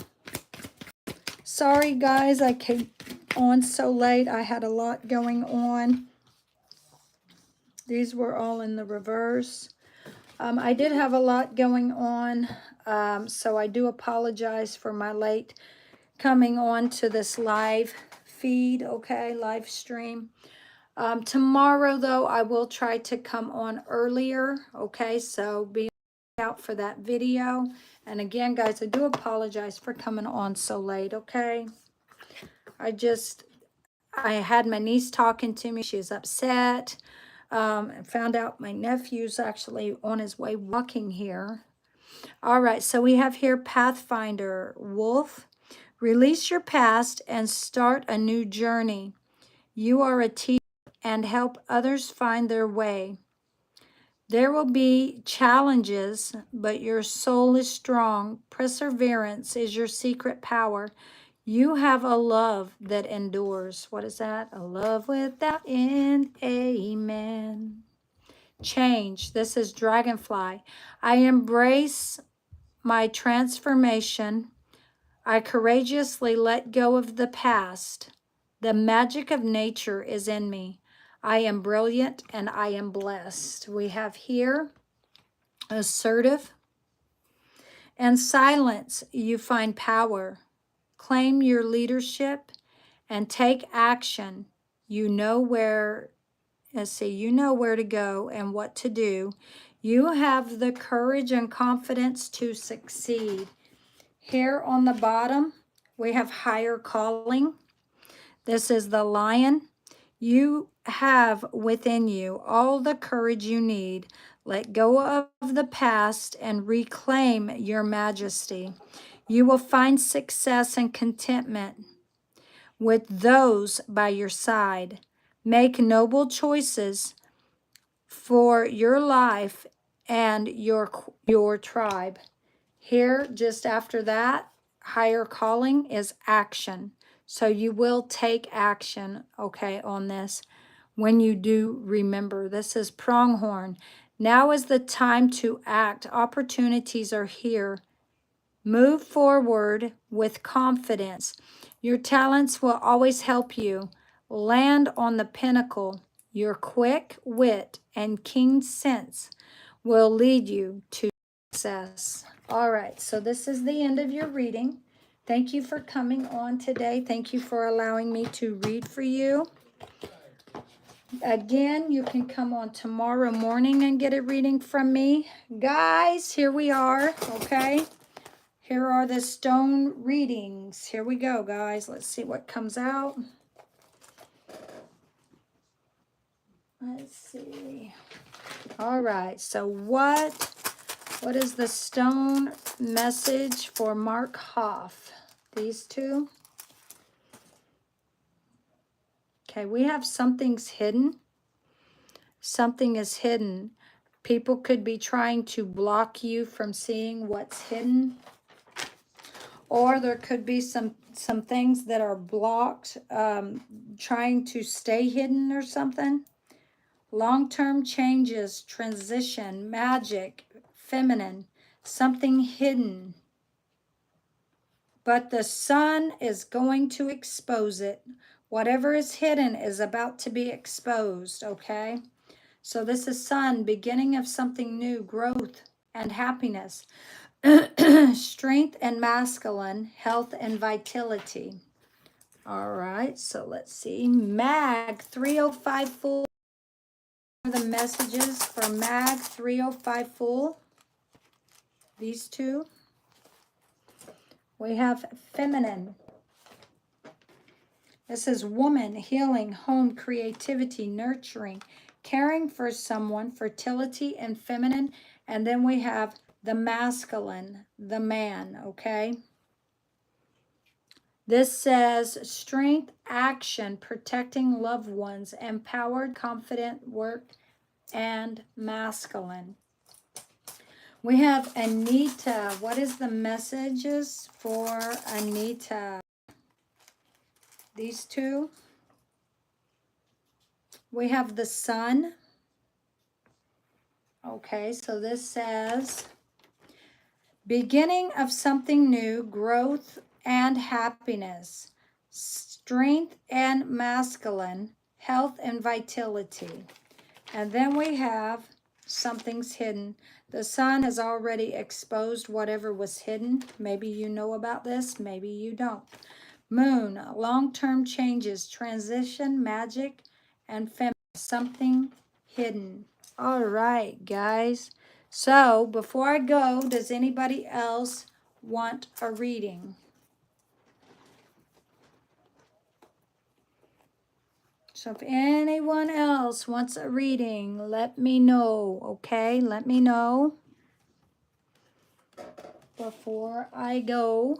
Sorry, guys, I came on so late. I had a lot going on. These were all in the reverse. I did have a lot going on, so I do apologize for my late coming on to this live feed, okay, live stream. Tomorrow, though, I will try to come on earlier, okay, so be out for that video. And again, guys, I do apologize for coming on so late, okay? I had my niece talking to me. She's upset. And found out my nephew's actually on his way walking here. All right, so we have here Pathfinder, Wolf. Release your past and start a new journey. You are a teacher and help others find their way. There will be challenges, but your soul is strong. Perseverance is your secret power. You have a love that endures. What is that? A love without end. Amen. Change. This is Dragonfly. I embrace my transformation. I courageously let go of the past. The magic of nature is in me. I am brilliant and I am blessed. We have here assertive and silence. You find power. Claim your leadership and take action. You know where, let's see, you know where to go and what to do. You have the courage and confidence to succeed. Here on the bottom, we have higher calling. This is the lion. You have within you all the courage you need. Let go of the past and reclaim your majesty. You will find success and contentment with those by your side. Make noble choices for your life and your tribe. Here, just after that, higher calling is action. So you will take action, okay, on this. When you do remember, this is pronghorn. Now is the time to act. Opportunities are here. Move forward with confidence. Your talents will always help you. Land on the pinnacle. Your quick wit and keen sense will lead you to success. All right, so this is the end of your reading. Thank you for coming on today. Thank you for allowing me to read for you. Again, you can come on tomorrow morning and get a reading from me. Guys, here we are, okay? Here are the stone readings. Here we go, guys. Let's see what comes out. Let's see. All right, so what is the stone message for Mark Hoff? These two. Okay, we have something's hidden. Something is hidden. People could be trying to block you from seeing what's hidden. Or there could be some things that are blocked, trying to stay hidden or something. Long-term changes, transition, magic, feminine, something hidden. But the sun is going to expose it. Whatever is hidden is about to be exposed, okay? So this is sun, beginning of something new, growth and happiness. Strength and masculine, health and vitality. All right, so let's see. Mag 305 full. The messages for Mag 305 full. These two. We have feminine. This is woman, healing, home, creativity, nurturing, caring for someone, fertility and feminine. And then we have the masculine, the man, okay? This says strength, action, protecting loved ones, empowered, confident work, and masculine. We have Anita. What is the messages for Anita? These two. We have the sun. Okay, so this says beginning of something new, growth and happiness, strength and masculine, health and vitality. And then we have something's hidden. The sun has already exposed whatever was hidden. Maybe you know about this, maybe you don't. Moon, long-term changes, transition, magic, and feminine, something hidden. All right, guys. So before I go, does anybody else want a reading? So if anyone else wants a reading, let me know, okay? Let me know before I go.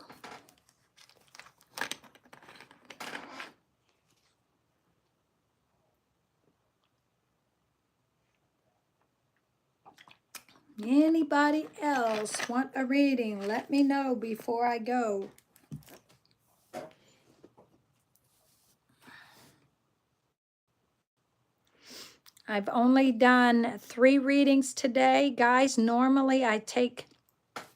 Anybody else want a reading? Let me know before I go. I've only done 3 readings today, guys. Normally I take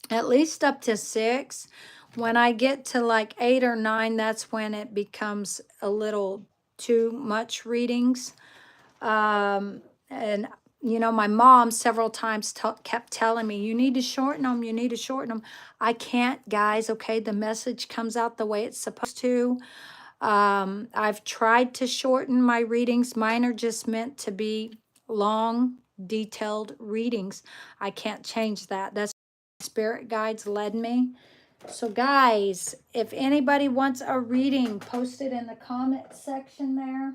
at least up to 6. When I get to like 8 or 9, that's when it becomes a little too much readings. And you know, my mom several times kept telling me, you need to shorten them, you need to shorten them. I can't, guys, okay? The message comes out the way it's supposed to. I've tried to shorten my readings. Mine are just meant to be long, detailed readings. I can't change that. That's spirit guides led me. So guys, if anybody wants a reading, post it in the comment section there.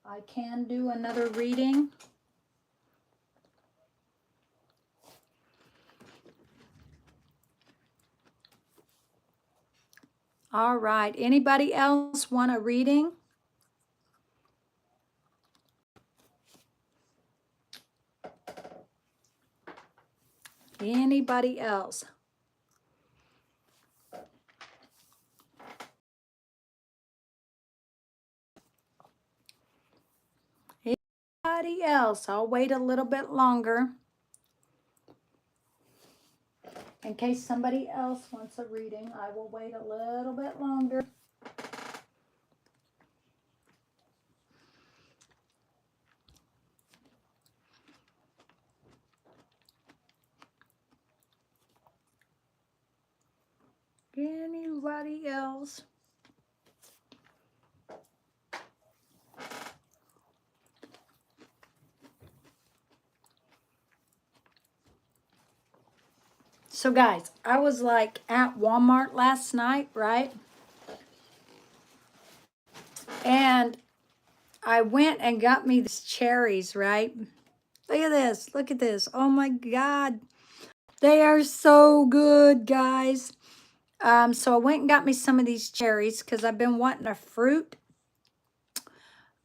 I can do another reading. All right. Anybody else want a reading? Anybody else? Anybody else? I'll wait a little bit longer in case somebody else wants a reading. I will wait a little bit longer. Anybody else? So guys, I was like at Walmart last night, right? And I went and got me these cherries, right? Look at this. Look at this. Oh my God. They are so good, guys. So I went and got me some of these cherries because I've been wanting a fruit.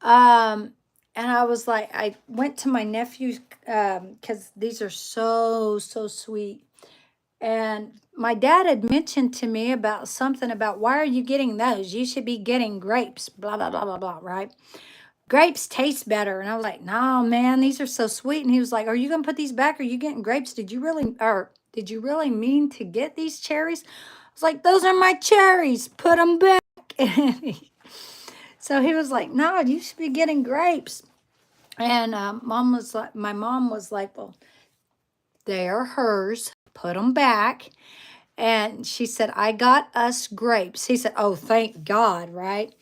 And I was like, I went to my nephew's because these are so sweet. And my dad had mentioned to me about something about, why are you getting those? You should be getting grapes, blah, blah, blah, blah, blah, right? Grapes taste better. And I was like, no, man, these are so sweet. And he was like, are you going to put these back? Are you getting grapes? Did you really mean to get these cherries? I was like, those are my cherries. Put them back. So he was like, no, you should be getting grapes. And my mom was like, well, they are hers. Put them back. And she said, I got us grapes. He said, oh, thank God, right?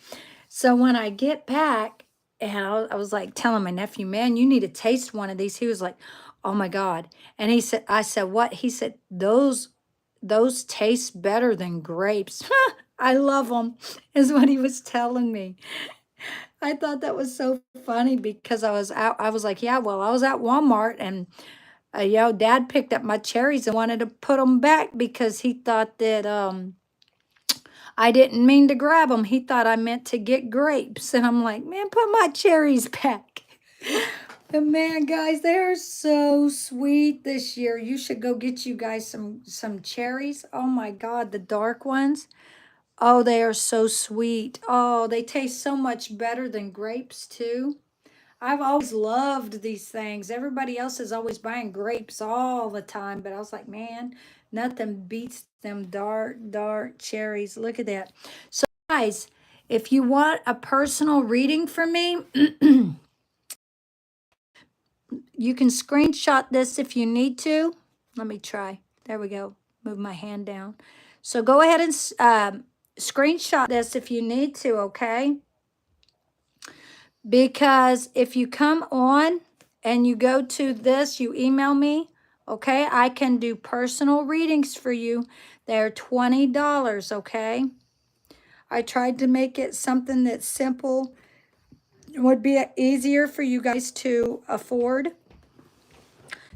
So when I get back, and I was like telling my nephew, man, you need to taste one of these. He was like, oh my God. And I said, what? He said, those taste better than grapes. I love them, is what he was telling me. I thought that was so funny because I was like, yeah, well, I was at Walmart and Dad picked up my cherries and wanted to put them back because he thought that I didn't mean to grab them. He thought I meant to get grapes. And I'm like, man, put my cherries back. And man, guys, they are so sweet this year. You should go get you guys some cherries. Oh my God, the dark ones. Oh, they are so sweet. Oh, they taste so much better than grapes too. I've always loved these things. Everybody else is always buying grapes all the time, but I was like, man, nothing beats them dark cherries. Look at that. So guys, if you want a personal reading from me, you can screenshot this if you need to. Let me try. There we go. Move my hand down. So go ahead and screenshot this if you need to, okay? Because if you come on and you go to this, you email me, okay? I can do personal readings for you. They're $20, okay? I tried to make it something that's simple. It would be easier for you guys to afford.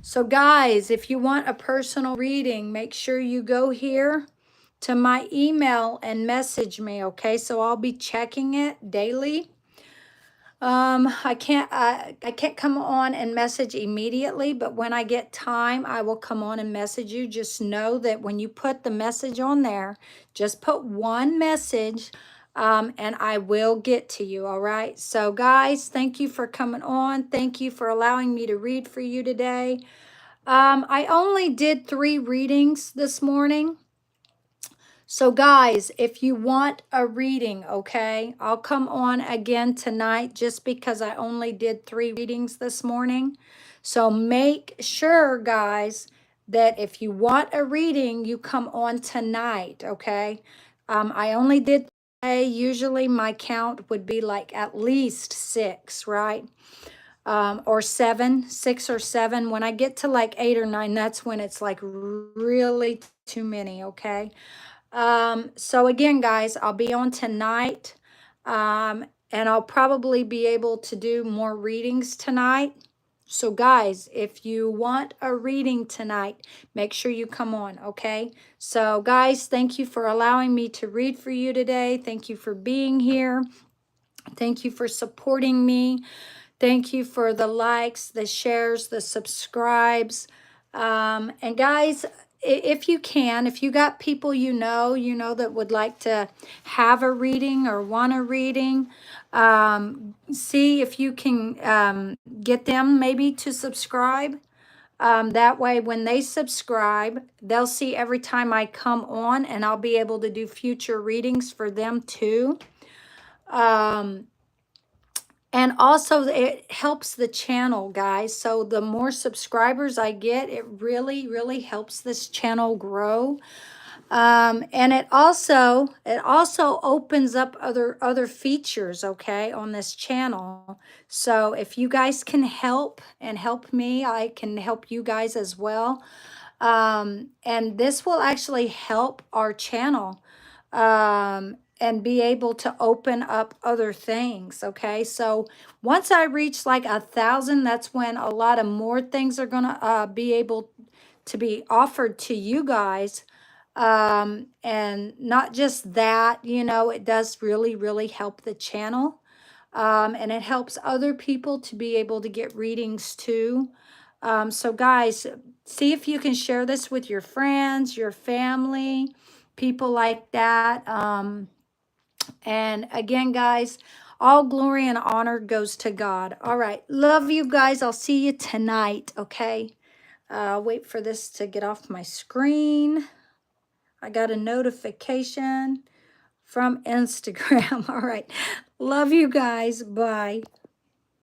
So guys, if you want a personal reading, make sure you go here to my email and message me, okay? So I'll be checking it daily. I can't come on and message immediately, but when I get time, I will come on and message you. Just know that when you put the message on there, just put one message and I will get to you, all right? So guys, thank you for coming on. Thank you for allowing me to read for you today. I only did 3 readings this morning. So guys, if you want a reading, okay, I'll come on again tonight just because I only did 3 readings this morning. So make sure, guys, that if you want a reading, you come on tonight, okay? I only did today. Usually my count would be like at least 6, right? Or 7, 6 or 7. When I get to like 8 or 9, that's when it's like really too many, okay? So again, guys, I'll be on tonight, and I'll probably be able to do more readings tonight. So guys, if you want a reading tonight, make sure you come on, okay? So guys, thank you for allowing me to read for you today. Thank you for being here. Thank you for supporting me. Thank you for the likes, the shares, the subscribes. And guys, if you can, if you got people you know that would like to have a reading or want a reading, see if you can get them maybe to subscribe. That way, when they subscribe, they'll see every time I come on, and I'll be able to do future readings for them too. And also it helps the channel, guys. So the more subscribers I get, it really, really helps this channel grow. And it also opens up other features, okay, on this channel. So if you guys can help and help me, I can help you guys as well. And this will actually help our channel. And be able to open up other things, okay? So once I reach like 1,000, that's when a lot of more things are gonna be able to be offered to you guys. And not just that, it does really, really help the channel. And it helps other people to be able to get readings too. So guys, see if you can share this with your friends, your family, people like that. And again, guys, all glory and honor goes to God. All right. Love you guys. I'll see you tonight. Okay. Wait for this to get off my screen. I got a notification from Instagram. All right. Love you guys. Bye.